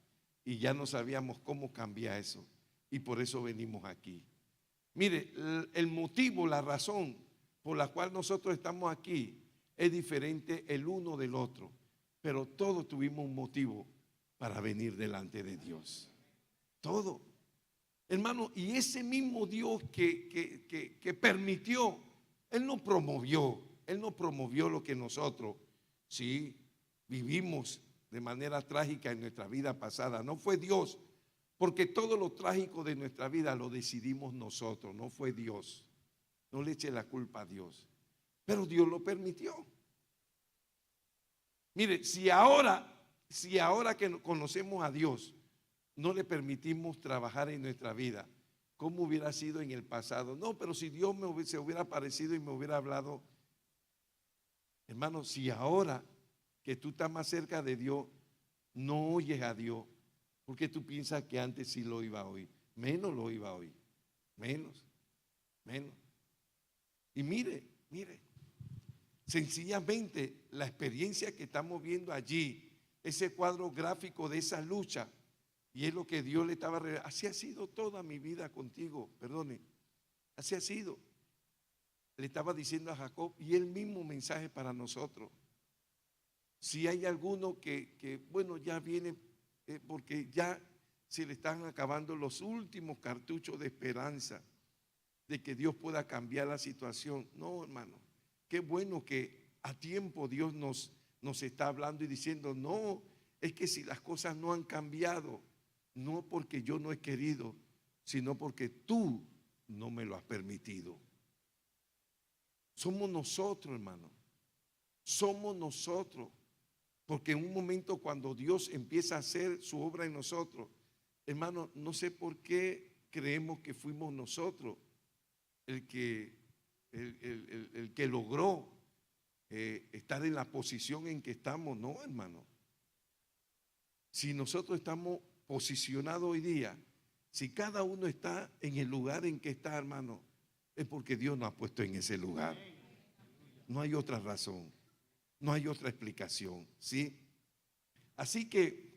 y ya no sabíamos cómo cambiar eso, y por eso venimos aquí. Mire, el motivo, la razón por la cual nosotros estamos aquí es diferente el uno del otro, pero todos tuvimos un motivo para venir delante de Dios. Todo, hermano. Y ese mismo Dios que permitió, Él no promovió lo que nosotros, sí, vivimos de manera trágica en nuestra vida pasada. No fue Dios, porque todo lo trágico de nuestra vida lo decidimos nosotros, no fue Dios. No le eche la culpa a Dios, pero Dios lo permitió. Mire, si ahora que conocemos a Dios no le permitimos trabajar en nuestra vida, ¿cómo hubiera sido en el pasado? No, pero si Dios se hubiera aparecido y me hubiera hablado. Hermano, si ahora que tú estás más cerca de Dios no oyes a Dios, ¿por qué tú piensas que antes sí lo iba a oír? Menos lo iba a oír, menos. Y mire, sencillamente la experiencia que estamos viendo allí ese cuadro gráfico de esa lucha. Y es lo que Dios le estaba revelando. Así ha sido toda mi vida contigo, perdone. Así ha sido. Le estaba diciendo a Jacob, y el mismo mensaje para nosotros. Si hay alguno que bueno, ya viene, porque ya se le están acabando los últimos cartuchos de esperanza de que Dios pueda cambiar la situación. No, hermano, qué bueno que a tiempo Dios nos está hablando y diciendo, no, es que si las cosas no han cambiado, no porque yo no he querido, sino porque tú no me lo has permitido. Somos nosotros, hermano. Somos nosotros. Porque en un momento cuando Dios empieza a hacer su obra en nosotros, hermano, no sé por qué creemos que fuimos nosotros el que logró estar en la posición en que estamos. No, hermano. Si nosotros estamos posicionados hoy día, si cada uno está en el lugar en que está, hermano, es porque Dios nos ha puesto en ese lugar. No hay otra razón, no hay otra explicación, ¿sí? Así que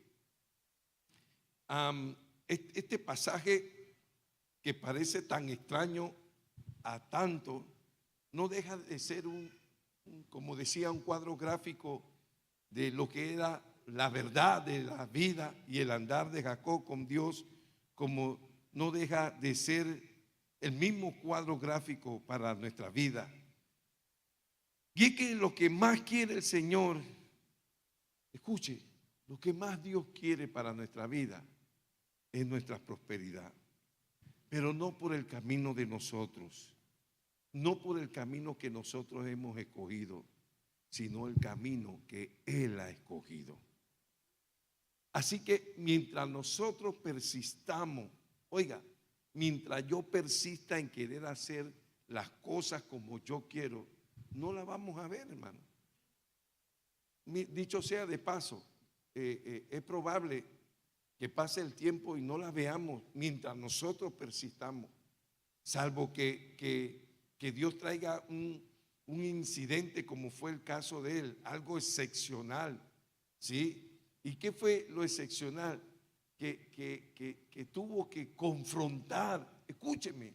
este pasaje que parece tan extraño a tanto, no deja de ser como decía, un cuadro gráfico de lo que era la verdad de la vida y el andar de Jacob con Dios, como no deja de ser el mismo cuadro gráfico para nuestra vida. Y es que lo que más quiere el Señor, escuche, lo que más Dios quiere para nuestra vida es nuestra prosperidad, pero no por el camino de nosotros, no por el camino que nosotros hemos escogido, sino el camino que Él ha escogido. Así que mientras nosotros persistamos, oiga, mientras yo persista en querer hacer las cosas como yo quiero, no la vamos a ver, hermano. Dicho sea de paso, es probable que pase el tiempo y no la veamos mientras nosotros persistamos, salvo que Dios traiga un incidente como fue el caso de él, algo excepcional, ¿sí? ¿Y qué fue lo excepcional? Que tuvo que confrontar, escúcheme,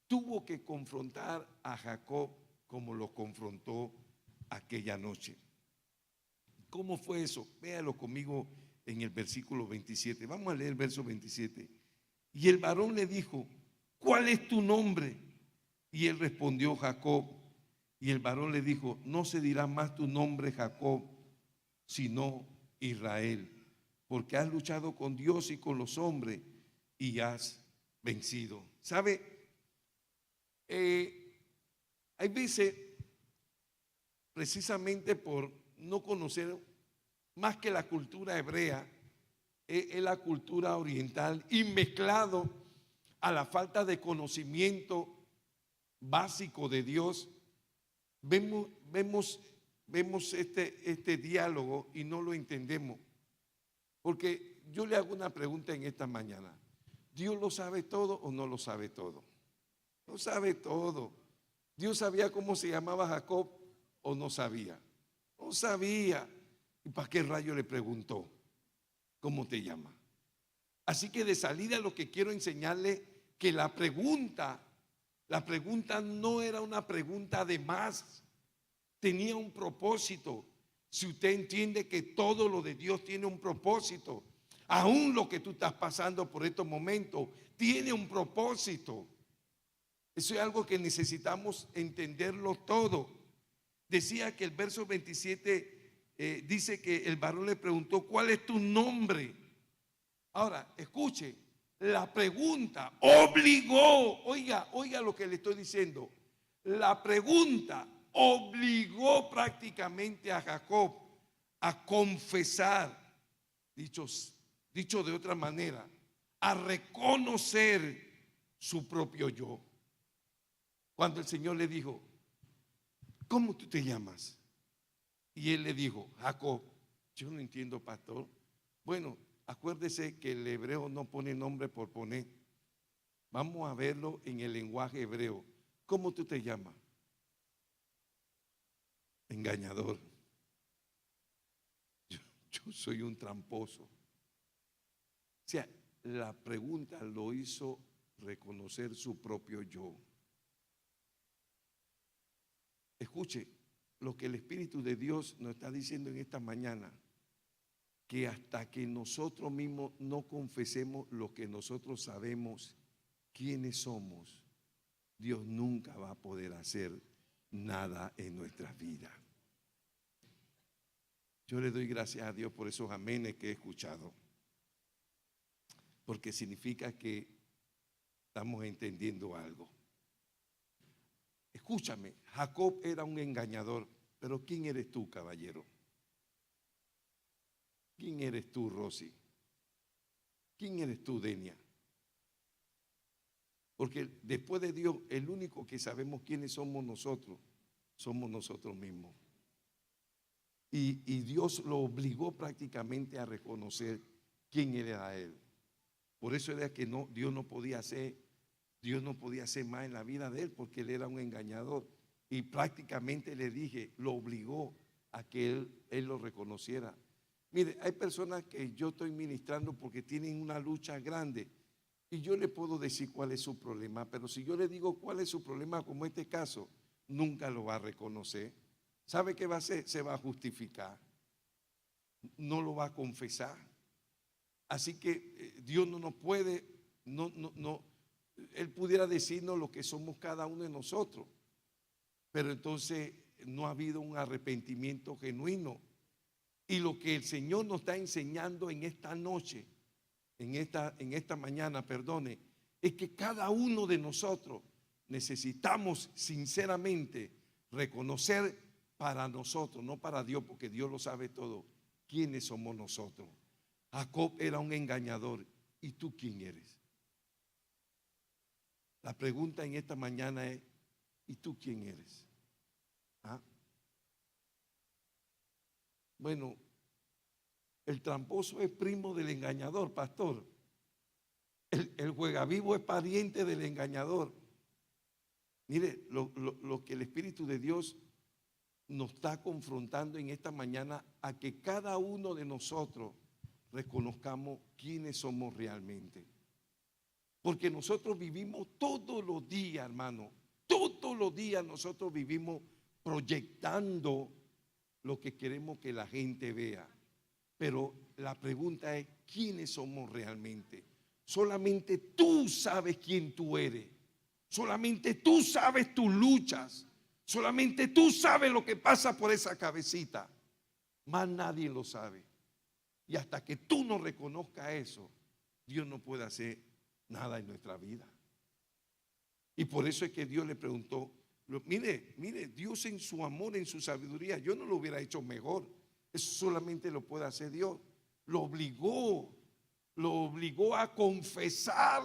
tuvo que confrontar a Jacob como lo confrontó aquella noche. ¿Cómo fue eso? Véalo conmigo en el versículo 27. Vamos a leer el verso 27. Y el varón le dijo, ¿cuál es tu nombre? Y él respondió, Jacob. Y el varón le dijo, no se dirá más tu nombre Jacob, sino Israel, porque has luchado con Dios y con los hombres y has vencido. ¿Sabe? Hay veces, precisamente por no conocer más que la cultura hebrea, es la cultura oriental, y mezclado a la falta de conocimiento básico de Dios, vemos este diálogo y no lo entendemos. Porque yo le hago una pregunta en esta mañana: ¿Dios lo sabe todo o no lo sabe todo? Lo sabe todo. ¿Dios sabía cómo se llamaba Jacob o no sabía? No sabía. ¿Y para qué rayo le preguntó cómo te llamas? Así que de salida lo que quiero enseñarle, que la pregunta no era una pregunta de más, tenía un propósito. Si usted entiende que todo lo de Dios tiene un propósito, aún lo que tú estás pasando por estos momentos tiene un propósito. Eso es algo que necesitamos entenderlo todo. Decía que el verso 27 dice que el varón le preguntó, ¿cuál es tu nombre? Ahora, escuche, la pregunta obligó, oiga lo que le estoy diciendo, la pregunta obligó prácticamente a Jacob a confesar, dicho de otra manera, a reconocer su propio yo. Cuando el Señor le dijo, ¿cómo tú te llamas? Y él le dijo, Jacob. Yo no entiendo, pastor. Bueno, acuérdese que el hebreo no pone nombre por poner. Vamos a verlo en el lenguaje hebreo. ¿Cómo tú te llamas? Engañador. yo soy un tramposo. O sea, la pregunta lo hizo reconocer su propio yo. Escuche lo que el Espíritu de Dios nos está diciendo en esta mañana, que hasta que nosotros mismos no confesemos lo que nosotros sabemos, quiénes somos, Dios nunca va a poder hacer nada en nuestras vidas. Yo le doy gracias a Dios por esos amenes que he escuchado, porque significa que estamos entendiendo algo. Escúchame, Jacob era un engañador, pero ¿quién eres tú, caballero? ¿Quién eres tú, Rosy? ¿Quién eres tú, Denia? Porque después de Dios, el único que sabemos quiénes somos nosotros mismos. Y Dios lo obligó prácticamente a reconocer quién era él. Por eso era que Dios no podía hacer más en la vida de él, porque él era un engañador. Y prácticamente le dije, lo obligó a que él lo reconociera. Mire, hay personas que yo estoy ministrando porque tienen una lucha grande. Y yo le puedo decir cuál es su problema, pero si yo le digo cuál es su problema, como este caso, nunca lo va a reconocer. ¿Sabe qué va a hacer? Se va a justificar. No lo va a confesar. Así que Dios no nos puede, Él pudiera decirnos lo que somos cada uno de nosotros. Pero entonces no ha habido un arrepentimiento genuino. Y lo que el Señor nos está enseñando en esta noche, en esta mañana, perdone, es que cada uno de nosotros necesitamos sinceramente reconocer para nosotros, no para Dios, porque Dios lo sabe todo, quiénes somos nosotros. Jacob era un engañador. ¿Y tú quién eres? La pregunta en esta mañana es, ¿y tú quién eres? ¿Ah? Bueno, el tramposo es primo del engañador, pastor. El juegavivo es pariente del engañador. Mire, lo que el Espíritu de Dios nos está confrontando en esta mañana, a que cada uno de nosotros reconozcamos quiénes somos realmente. Porque nosotros vivimos todos los días, hermano, todos los días nosotros vivimos proyectando lo que queremos que la gente vea. Pero la pregunta es, ¿quiénes somos realmente? Solamente tú sabes quién tú eres. Solamente tú sabes tus luchas. Solamente tú sabes lo que pasa por esa cabecita. Más nadie lo sabe. Y hasta que tú no reconozcas eso, Dios no puede hacer nada en nuestra vida. Y por eso es que Dios le preguntó, mire, Dios en su amor, en su sabiduría, yo no lo hubiera hecho mejor. Eso solamente lo puede hacer Dios. Lo obligó a confesar.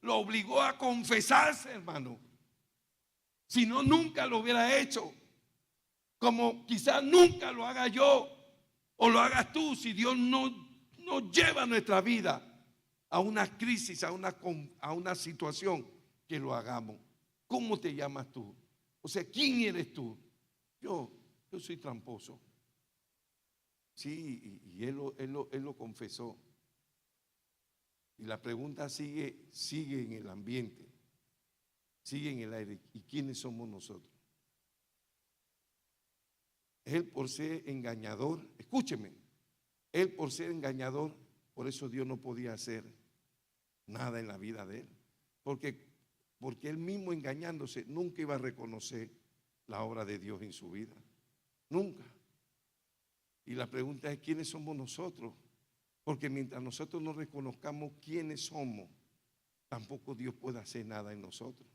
Lo obligó a confesarse, hermano. Si no, nunca lo hubiera hecho. Como quizás nunca lo haga yo o lo hagas tú, si Dios no lleva nuestra vida a una crisis, a una situación, que lo hagamos. ¿Cómo te llamas tú? O sea, ¿quién eres tú? Yo soy tramposo. Sí, y él lo confesó. Y la pregunta sigue en el ambiente, sigue en el aire. ¿Y quiénes somos nosotros? Él, por ser engañador, escúcheme, él por ser engañador, por eso Dios no podía hacer nada en la vida de él. Porque él mismo, engañándose, nunca iba a reconocer la obra de Dios en su vida. Nunca. Y la pregunta es, ¿quiénes somos nosotros? Porque mientras nosotros no reconozcamos quiénes somos, tampoco Dios puede hacer nada en nosotros.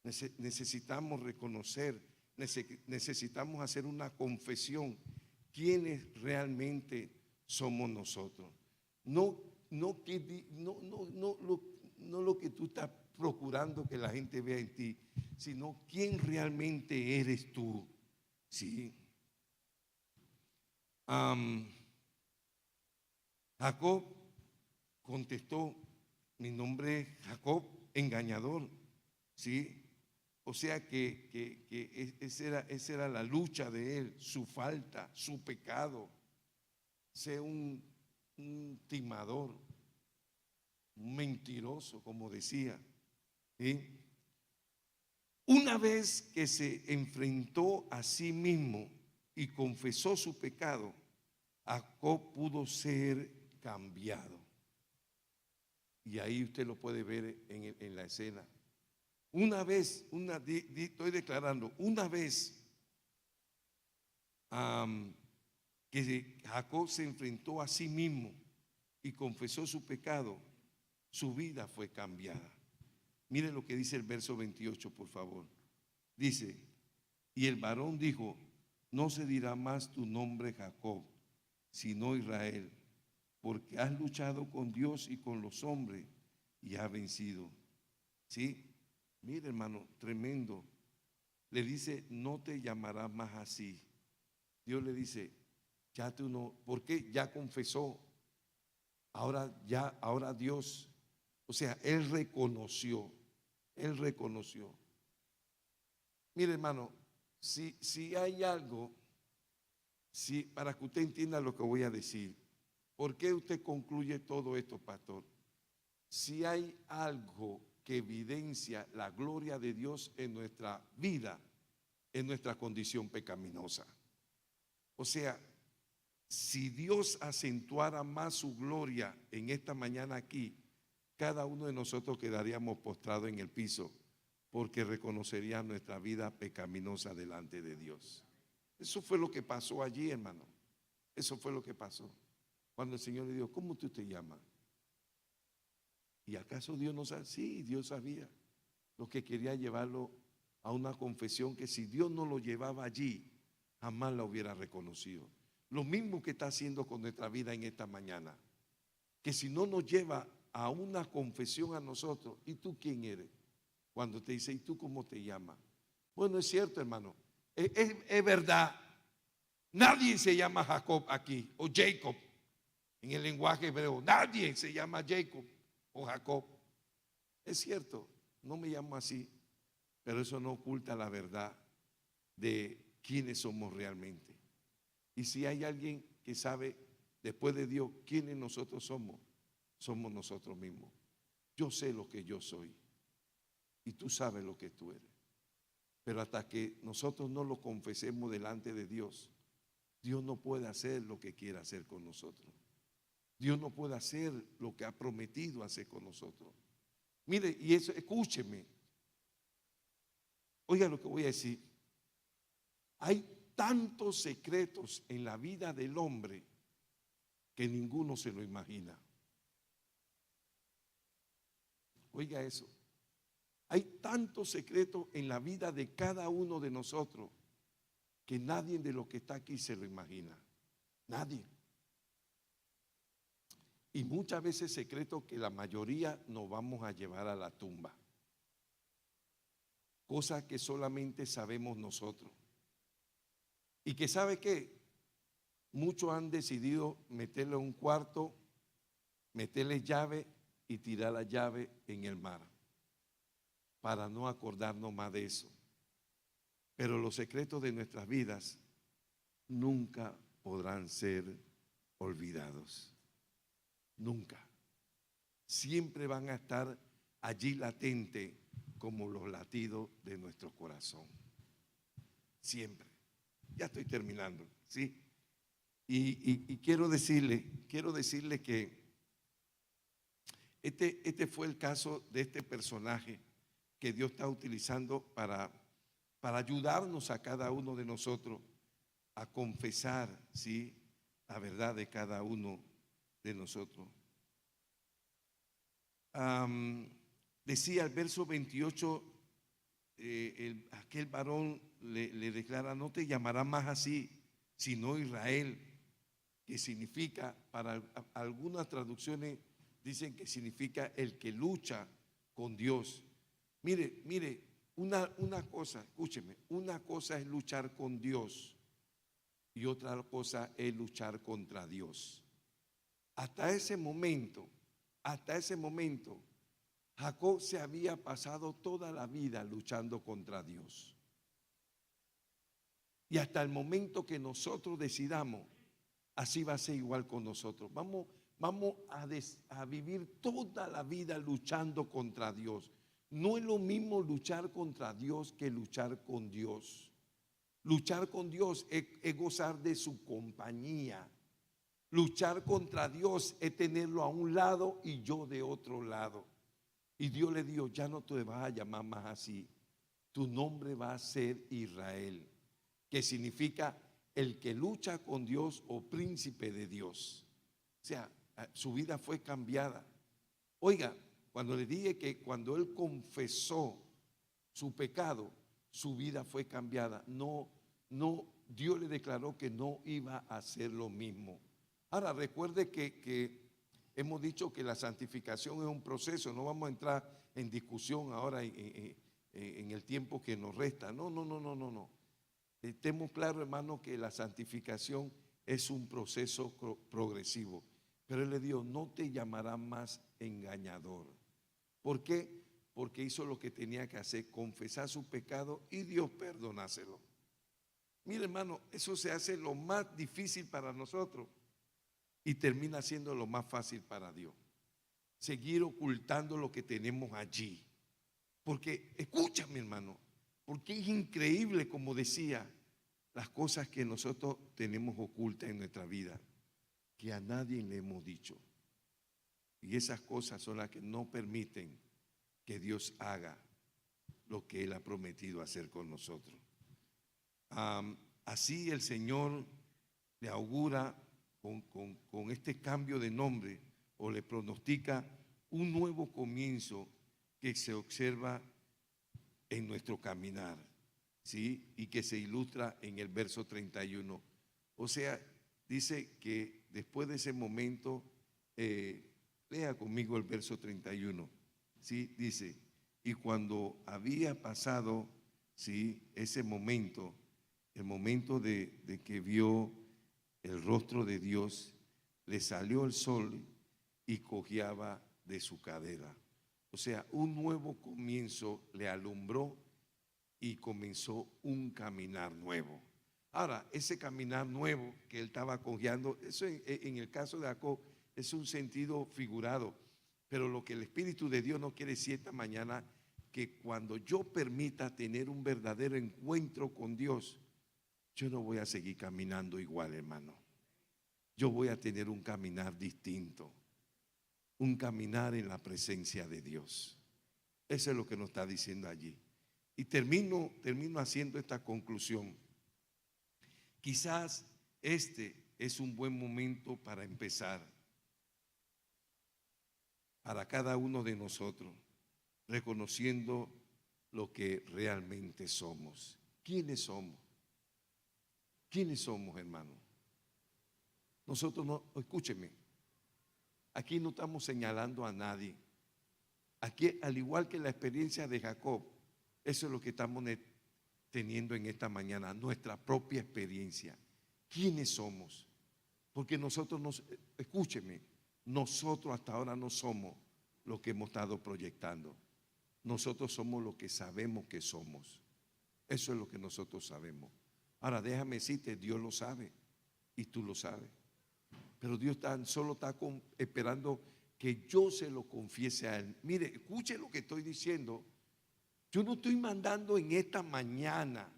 Necesitamos reconocer, necesitamos hacer una confesión, quiénes realmente somos nosotros. No lo que tú estás procurando que la gente vea en ti, sino quién realmente eres tú. Sí. Jacob contestó, mi nombre es Jacob, engañador. ¿Sí? O sea que esa era la lucha de él, su falta, su pecado. Ser un timador, un mentiroso, como decía. ¿Sí? Una vez que se enfrentó a sí mismo y confesó su pecado, Jacob pudo ser cambiado. Y ahí usted lo puede ver en la escena. Una vez, estoy declarando, una vez que Jacob se enfrentó a sí mismo y confesó su pecado, su vida fue cambiada. Mire lo que dice el verso 28, por favor. Dice, y el varón dijo, no se dirá más tu nombre Jacob, sino Israel, porque has luchado con Dios y con los hombres y has vencido. ¿Sí? Mire, hermano, tremendo. Le dice, no te llamarás más así. Dios le dice, ya tú no, porque ya confesó. Ahora Dios, o sea, él reconoció. Mire, hermano, si hay algo, para que usted entienda lo que voy a decir, ¿por qué usted concluye todo esto, pastor? Si hay algo que evidencia la gloria de Dios en nuestra vida, en nuestra condición pecaminosa. O sea, si Dios acentuara más su gloria en esta mañana aquí, cada uno de nosotros quedaríamos postrados en el piso porque reconocería nuestra vida pecaminosa delante de Dios. Eso fue lo que pasó allí, hermano. Eso fue lo que pasó. Cuando el Señor le dijo, ¿cómo tú te llamas? ¿Y acaso Dios no sabe? Sí, Dios sabía. Lo que quería llevarlo a una confesión que si Dios no lo llevaba allí, jamás la hubiera reconocido. Lo mismo que está haciendo con nuestra vida en esta mañana. Que si no nos lleva a una confesión a nosotros, ¿y tú quién eres? Cuando te dice, ¿y tú cómo te llamas? Bueno, es cierto, hermano. Es verdad. Nadie se llama Jacob aquí, o Jacob, en el lenguaje hebreo. Nadie se llama Jacob o Jacob. Es cierto, no me llamo así, pero eso no oculta la verdad de quiénes somos realmente. Y si hay alguien que sabe, después de Dios, quiénes nosotros somos, somos nosotros mismos. Yo sé lo que yo soy y tú sabes lo que tú eres. Pero hasta que nosotros no lo confesemos delante de Dios, Dios no puede hacer lo que quiera hacer con nosotros. Dios no puede hacer lo que ha prometido hacer con nosotros. Mire, y eso, escúcheme. Oiga lo que voy a decir. Hay tantos secretos en la vida del hombre que ninguno se lo imagina. Oiga eso. Hay tantos secretos en la vida de cada uno de nosotros que nadie de los que está aquí se lo imagina. Nadie. Y muchas veces secretos que la mayoría nos vamos a llevar a la tumba. Cosas que solamente sabemos nosotros. Y que sabe qué, muchos han decidido meterle a un cuarto, meterle llave y tirar la llave en el mar, para no acordarnos más de eso. Pero los secretos de nuestras vidas nunca podrán ser olvidados. Nunca. Siempre van a estar allí latentes como los latidos de nuestro corazón. Siempre. Ya estoy terminando, ¿sí? Y quiero decirle que este fue el caso de este personaje que Dios está utilizando para ayudarnos a cada uno de nosotros a confesar, ¿sí?, la verdad de cada uno de nosotros. Decía el verso 28, aquel varón le declara, no te llamará más así, sino Israel, que significa, para algunas traducciones dicen que significa el que lucha con Dios. Mire, una cosa, escúcheme, una cosa es luchar con Dios y otra cosa es luchar contra Dios. Hasta ese momento, Jacob se había pasado toda la vida luchando contra Dios. Y hasta el momento que nosotros decidamos, así va a ser igual con nosotros. Vamos a vivir toda la vida luchando contra Dios. No es lo mismo luchar contra Dios que luchar con Dios. Luchar con Dios es gozar de su compañía. Luchar contra Dios es tenerlo a un lado y yo de otro lado. Y Dios le dijo, ya no te vas a llamar más así. Tu nombre va a ser Israel, que significa el que lucha con Dios o príncipe de Dios. O sea, su vida fue cambiada. Oiga, cuando le dije que cuando él confesó su pecado, su vida fue cambiada. No, Dios le declaró que no iba a hacer lo mismo. Ahora, recuerde que hemos dicho que la santificación es un proceso. No vamos a entrar en discusión ahora en el tiempo que nos resta. No. Estemos claros, hermano, que la santificación es un proceso progresivo. Pero él le dijo, no te llamarán más engañador. ¿Por qué? Porque hizo lo que tenía que hacer, confesar su pecado y Dios perdonárselo. Mire, hermano, eso se hace lo más difícil para nosotros y termina siendo lo más fácil para Dios. Seguir ocultando lo que tenemos allí. Porque, escúchame, hermano, porque es increíble, como decía, las cosas que nosotros tenemos ocultas en nuestra vida, que a nadie le hemos dicho. Y esas cosas son las que no permiten que Dios haga lo que Él ha prometido hacer con nosotros. Así el Señor le augura con este cambio de nombre o le pronostica un nuevo comienzo que se observa en nuestro caminar, ¿sí? Y que se ilustra en el verso 31. O sea, dice que después de ese momento, lea conmigo el verso 31, ¿sí? Dice, y cuando había pasado, ¿sí?, ese momento, el momento de que vio el rostro de Dios, le salió el sol y cojeaba de su cadera. O sea, un nuevo comienzo le alumbró y comenzó un caminar nuevo. Ahora, ese caminar nuevo que él estaba cojeando, eso en el caso de Jacob es un sentido figurado, pero lo que el Espíritu de Dios no quiere decir esta mañana, que cuando yo permita tener un verdadero encuentro con Dios, yo no voy a seguir caminando igual, hermano. Yo voy a tener un caminar distinto, un caminar en la presencia de Dios. Eso es lo que nos está diciendo allí. Y termino haciendo esta conclusión. Quizás este es un buen momento para empezar, para cada uno de nosotros, reconociendo lo que realmente somos. ¿Quiénes somos? ¿Quiénes somos, hermano? Nosotros no, escúcheme, aquí no estamos señalando a nadie. Aquí, al igual que la experiencia de Jacob, eso es lo que estamos teniendo en esta mañana, nuestra propia experiencia. ¿Quiénes somos? Porque nosotros, escúcheme, nosotros hasta ahora no somos lo que hemos estado proyectando. Nosotros somos lo que sabemos que somos. Eso es lo que nosotros sabemos. Ahora déjame decirte, Dios lo sabe y tú lo sabes. Pero Dios tan solo está esperando que yo se lo confiese a Él. Mire, escuche lo que estoy diciendo. Yo no estoy mandando en esta mañana.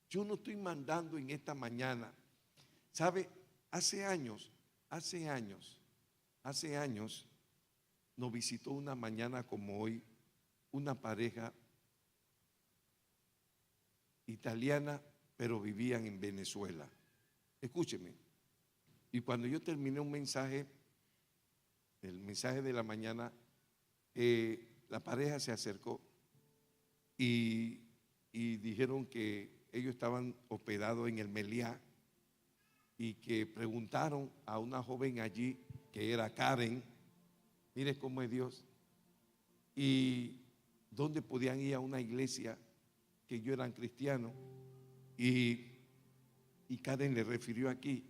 Yo no estoy mandando en esta mañana. ¿Sabe? Hace años, nos visitó una mañana como hoy una pareja italiana, pero vivían en Venezuela. Escúcheme. Y cuando yo terminé el mensaje de la mañana, la pareja se acercó y dijeron que ellos estaban hospedados en el Meliá y que preguntaron a una joven allí que era Karen, mire cómo es Dios, y dónde podían ir a una iglesia, que ellos eran cristianos, y Karen le refirió aquí.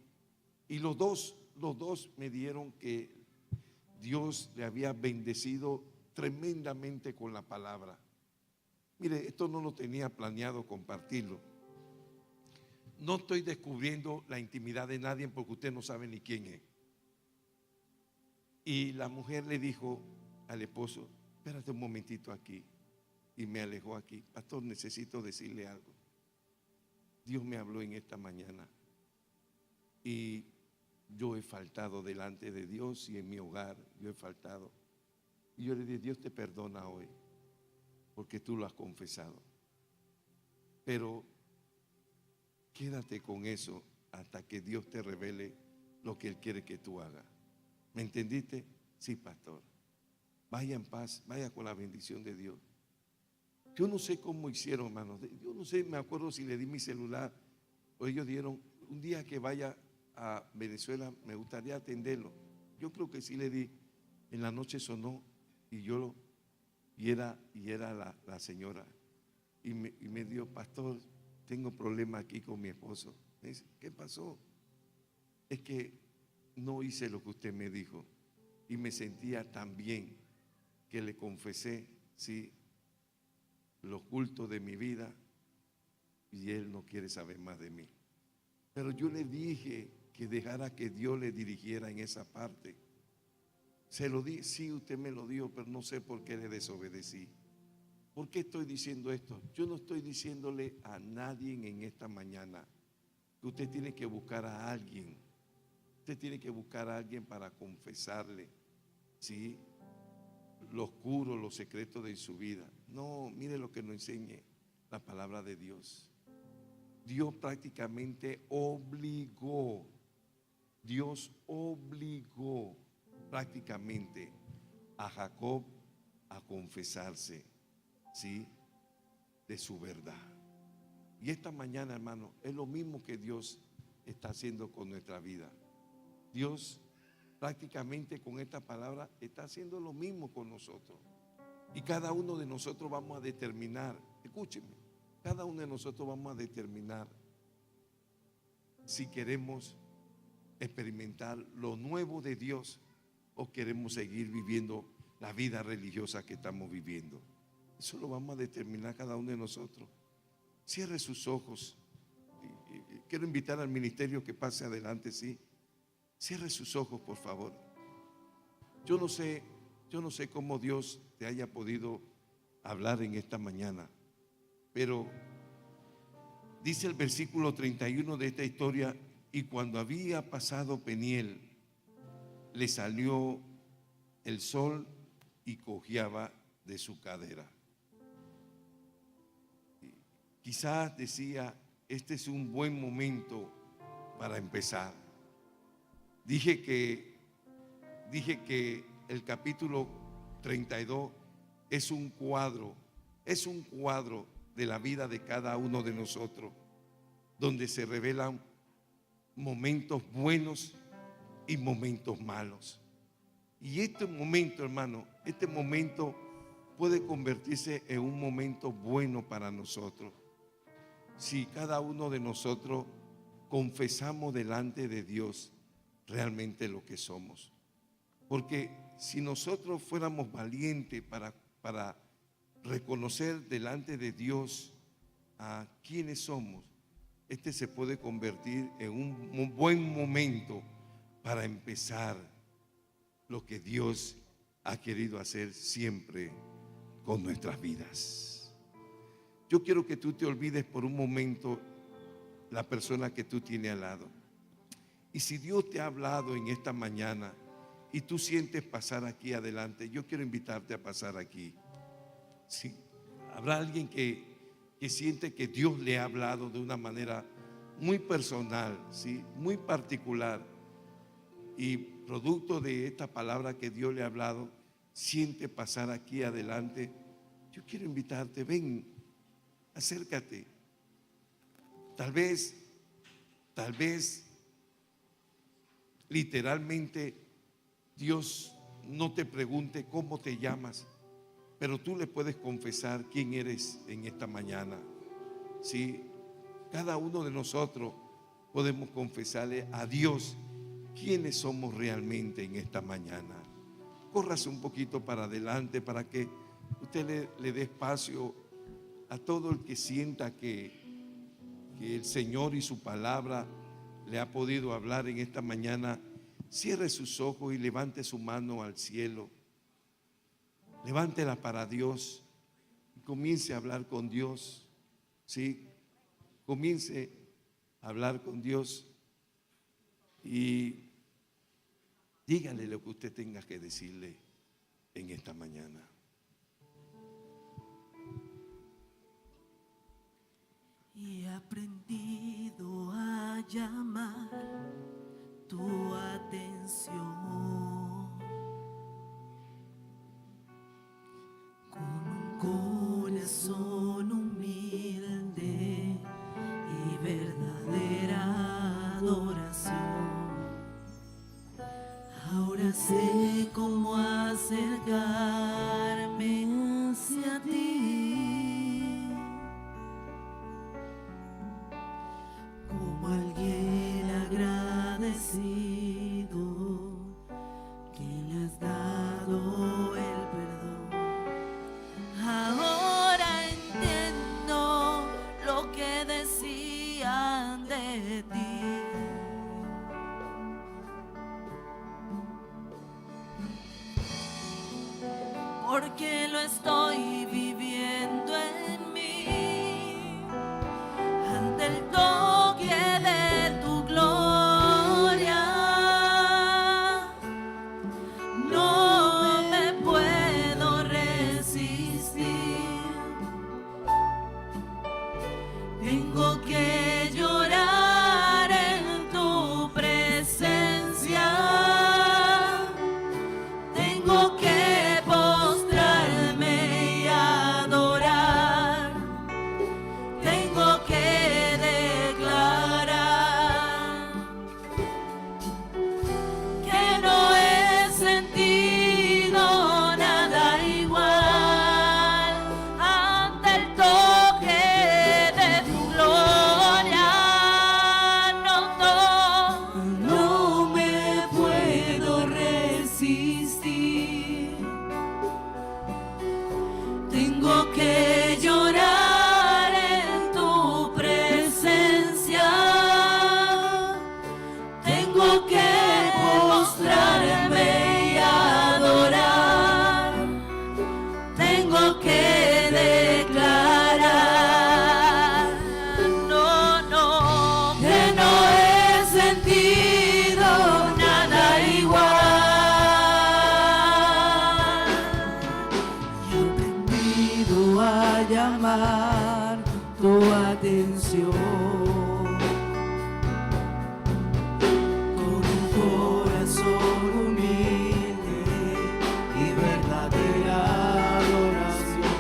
Y los dos me dijeron que Dios le había bendecido tremendamente con la palabra. Mire, esto no lo tenía planeado compartirlo. No estoy descubriendo la intimidad de nadie porque usted no sabe ni quién es. Y la mujer le dijo al esposo: espérate un momentito aquí. Y me alejó aquí. Pastor, necesito decirle algo. Dios me habló en esta mañana y yo he faltado delante de Dios y en mi hogar yo he faltado. Y yo le dije: Dios te perdona hoy porque tú lo has confesado. Pero quédate con eso hasta que Dios te revele lo que Él quiere que tú hagas. ¿Me entendiste? Sí, pastor. Vaya en paz, vaya con la bendición de Dios. Yo no sé cómo hicieron, hermanos. Yo no sé, me acuerdo si le di mi celular o ellos dieron. Un día que vaya a Venezuela me gustaría atenderlo. Yo creo que sí le di. En la noche sonó y era la señora. Y me dijo: pastor, tengo problema aquí con mi esposo. Me dice: ¿qué pasó? Es que no hice lo que usted me dijo y me sentía tan bien que le confesé, sí, los cultos de mi vida, y él no quiere saber más de mí. Pero yo le dije que dejara que Dios le dirigiera en esa parte. Se lo di, sí, usted me lo dio, pero no sé por qué le desobedecí. ¿Por qué estoy diciendo esto? Yo no estoy diciéndole a nadie en esta mañana que usted tiene que buscar a alguien. Usted tiene que buscar a alguien para confesarle, ¿sí?, lo oscuro, los secretos de su vida. No, mire lo que nos enseña la palabra de Dios. Dios prácticamente obligó, Dios obligó prácticamente a Jacob a confesarse, ¿sí?, de su verdad. Y esta mañana, hermano, es lo mismo que Dios está haciendo con nuestra vida. Dios prácticamente con esta palabra está haciendo lo mismo con nosotros. Y cada uno de nosotros vamos a determinar, escúcheme, cada uno de nosotros vamos a determinar si queremos experimentar lo nuevo de Dios o queremos seguir viviendo la vida religiosa que estamos viviendo. Eso lo vamos a determinar cada uno de nosotros. Cierre sus ojos. Quiero invitar al ministerio que pase adelante, sí. Cierre sus ojos, por favor. Yo no sé cómo Dios te haya podido hablar en esta mañana, pero dice el versículo 31 de esta historia: y cuando había pasado Peniel, le salió el sol y cojeaba de su cadera. Quizás decía: este es un buen momento para empezar. Dije que el capítulo 32 es un cuadro de la vida de cada uno de nosotros, donde se revelan momentos buenos y momentos malos. Y este momento, hermano, este momento puede convertirse en un momento bueno para nosotros si cada uno de nosotros confesamos delante de Dios realmente lo que somos. Porque si nosotros fuéramos valientes para reconocer delante de Dios a quiénes somos, este se puede convertir en un buen momento para empezar lo que Dios ha querido hacer siempre con nuestras vidas. Yo quiero que tú te olvides por un momento la persona que tú tienes al lado. Y si Dios te ha hablado en esta mañana y tú sientes pasar aquí adelante, yo quiero invitarte a pasar aquí. Sí, habrá alguien que siente que Dios le ha hablado de una manera muy personal, ¿sí?, muy particular. Y producto de esta palabra que Dios le ha hablado, siente pasar aquí adelante. Yo quiero invitarte, ven, acércate. Tal vez literalmente Dios no te pregunte cómo te llamas, pero tú le puedes confesar quién eres en esta mañana. Sí, cada uno de nosotros podemos confesarle a Dios quiénes somos realmente en esta mañana. córrase un poquito para adelante para que usted le dé espacio a todo el que sienta que el Señor y su palabra le ha podido hablar en esta mañana. Cierre sus ojos y levante su mano al cielo. Levántela para Dios y comience a hablar con Dios. ¿Sí? Comience a hablar con Dios y dígale lo que usted tenga que decirle en esta mañana. Y he aprendido a llamar tu atención con un corazón humilde y verdadera adoración. Ahora sé cómo acercarme hacia ti, como alguien agradecido que le has dado el perdón. Ahora entiendo lo que decían de ti. Porque lo estoy viviendo en mí, ante el toque de tu gloria. No me puedo resistir, tengo que llorar en tu presencia, tengo que llamar tu atención con un corazón humilde y verdadera adoración.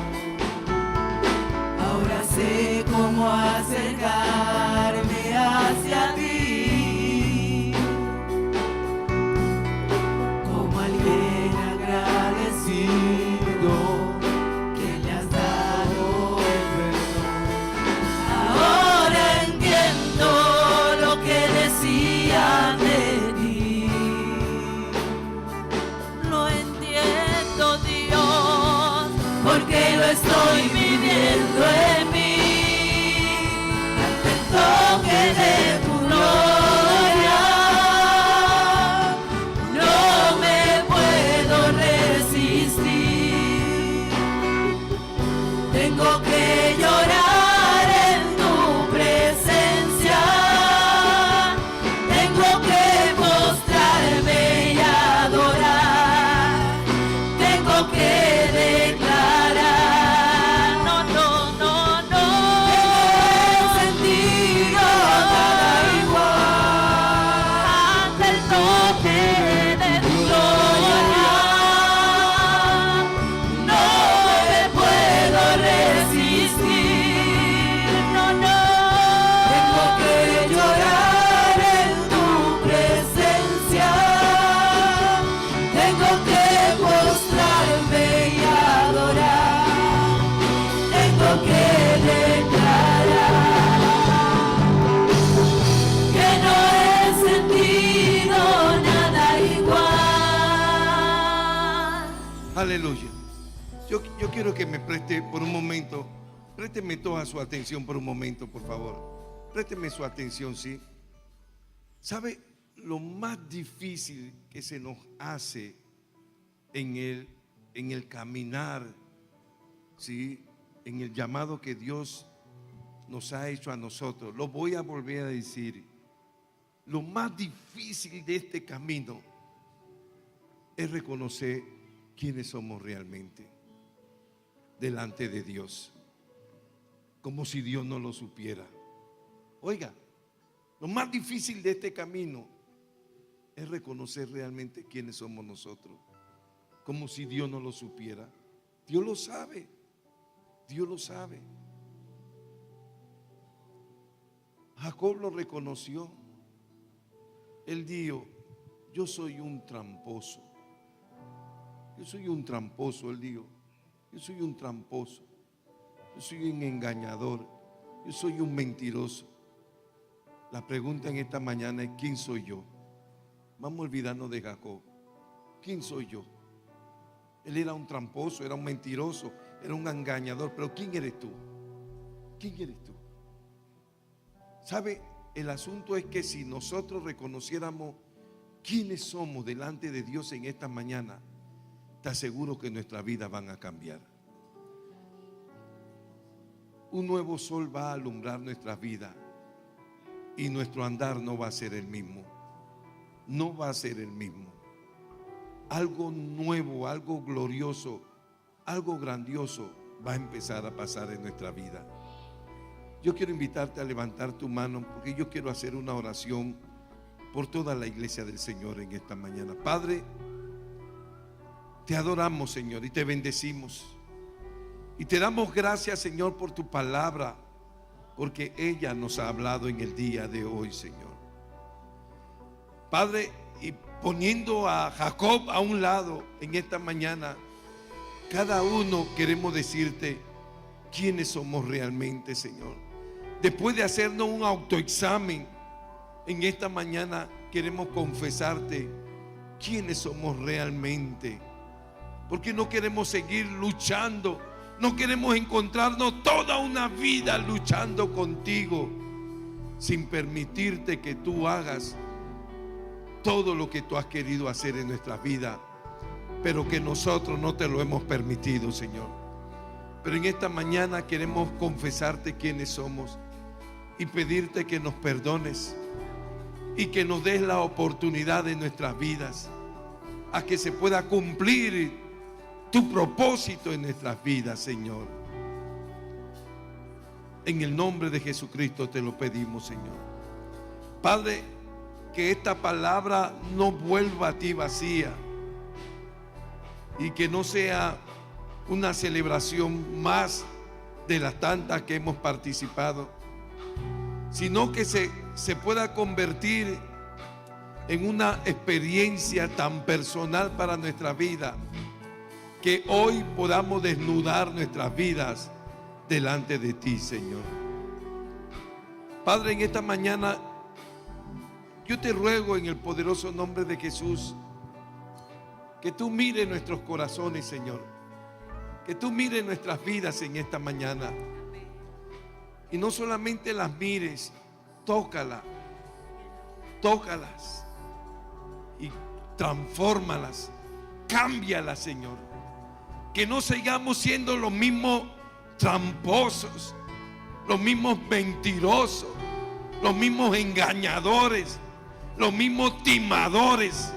Ahora sé cómo acercarme hacia ti, como alguien agradecido que le has dado el perdón. Ahora entiendo lo que decían de ti. Lo entiendo, Dios, porque lo estoy viviendo en mí. Ante Aleluya. Yo quiero que me preste por un momento, présteme toda su atención por un momento, por favor. Présteme su atención, ¿sí? ¿Sabe lo más difícil que se nos hace en el caminar, ¿sí? En el llamado que Dios nos ha hecho a nosotros? Lo voy a volver a decir. Lo más difícil de este camino es reconocer quiénes somos realmente delante de Dios, como si Dios no lo supiera. Oiga, lo más difícil de este camino es reconocer realmente quiénes somos nosotros, como si Dios no lo supiera. Dios lo sabe, Dios lo sabe. Jacob lo reconoció. Él dijo: yo soy un tramposo. Yo soy un tramposo, él dijo. Yo soy un tramposo. Yo soy un engañador. Yo soy un mentiroso. La pregunta en esta mañana es: ¿quién soy yo? Vamos a olvidarnos de Jacob. ¿Quién soy yo? Él era un tramposo, era un mentiroso, era un engañador. Pero ¿quién eres tú? ¿Quién eres tú? ¿Sabe? El asunto es que si nosotros reconociéramos quiénes somos delante de Dios en esta mañana, te aseguro que nuestras vidas van a cambiar. Un nuevo sol va a alumbrar nuestras vidas y nuestro andar no va a ser el mismo. No va a ser el mismo. Algo nuevo, algo glorioso, algo grandioso va a empezar a pasar en nuestra vida. Yo quiero invitarte a levantar tu mano, porque yo quiero hacer una oración por toda la iglesia del Señor en esta mañana. Padre, te adoramos, Señor, y te bendecimos. Y te damos gracias, Señor, por tu palabra, porque ella nos ha hablado en el día de hoy, Señor. Padre, y poniendo a Jacob a un lado en esta mañana, cada uno queremos decirte quiénes somos realmente, Señor. Después de hacernos un autoexamen, en esta mañana queremos confesarte quiénes somos realmente. Porque no queremos seguir luchando, no queremos encontrarnos toda una vida luchando contigo sin permitirte que tú hagas todo lo que tú has querido hacer en nuestra vida, pero que nosotros no te lo hemos permitido, Señor. Pero en esta mañana queremos confesarte quiénes somos y pedirte que nos perdones y que nos des la oportunidad en nuestras vidas a que se pueda cumplir tu propósito en nuestras vidas, Señor. En el nombre de Jesucristo te lo pedimos, Señor. Padre, que esta palabra no vuelva a ti vacía y que no sea una celebración más de las tantas que hemos participado, sino que se pueda convertir en una experiencia tan personal para nuestra vida, que hoy podamos desnudar nuestras vidas delante de ti, Señor. Padre, en esta mañana yo te ruego en el poderoso nombre de Jesús que tú mires nuestros corazones, Señor, que tú mires nuestras vidas en esta mañana, y no solamente las mires, tócalas y transfórmalas, cámbialas, Señor. Que no sigamos siendo los mismos tramposos, los mismos mentirosos, los mismos engañadores, los mismos timadores.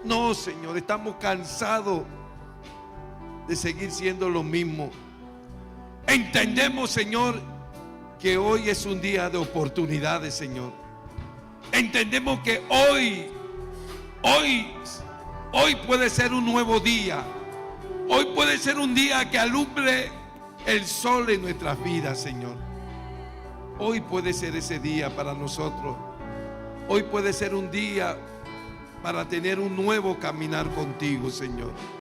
No, Señor, estamos cansados de seguir siendo los mismos. Entendemos, Señor, que hoy es un día de oportunidades, Señor. Entendemos que hoy puede ser un nuevo día. Hoy puede ser un día que alumbre el sol en nuestras vidas, Señor. Hoy puede ser ese día para nosotros. Hoy puede ser un día para tener un nuevo caminar contigo, Señor.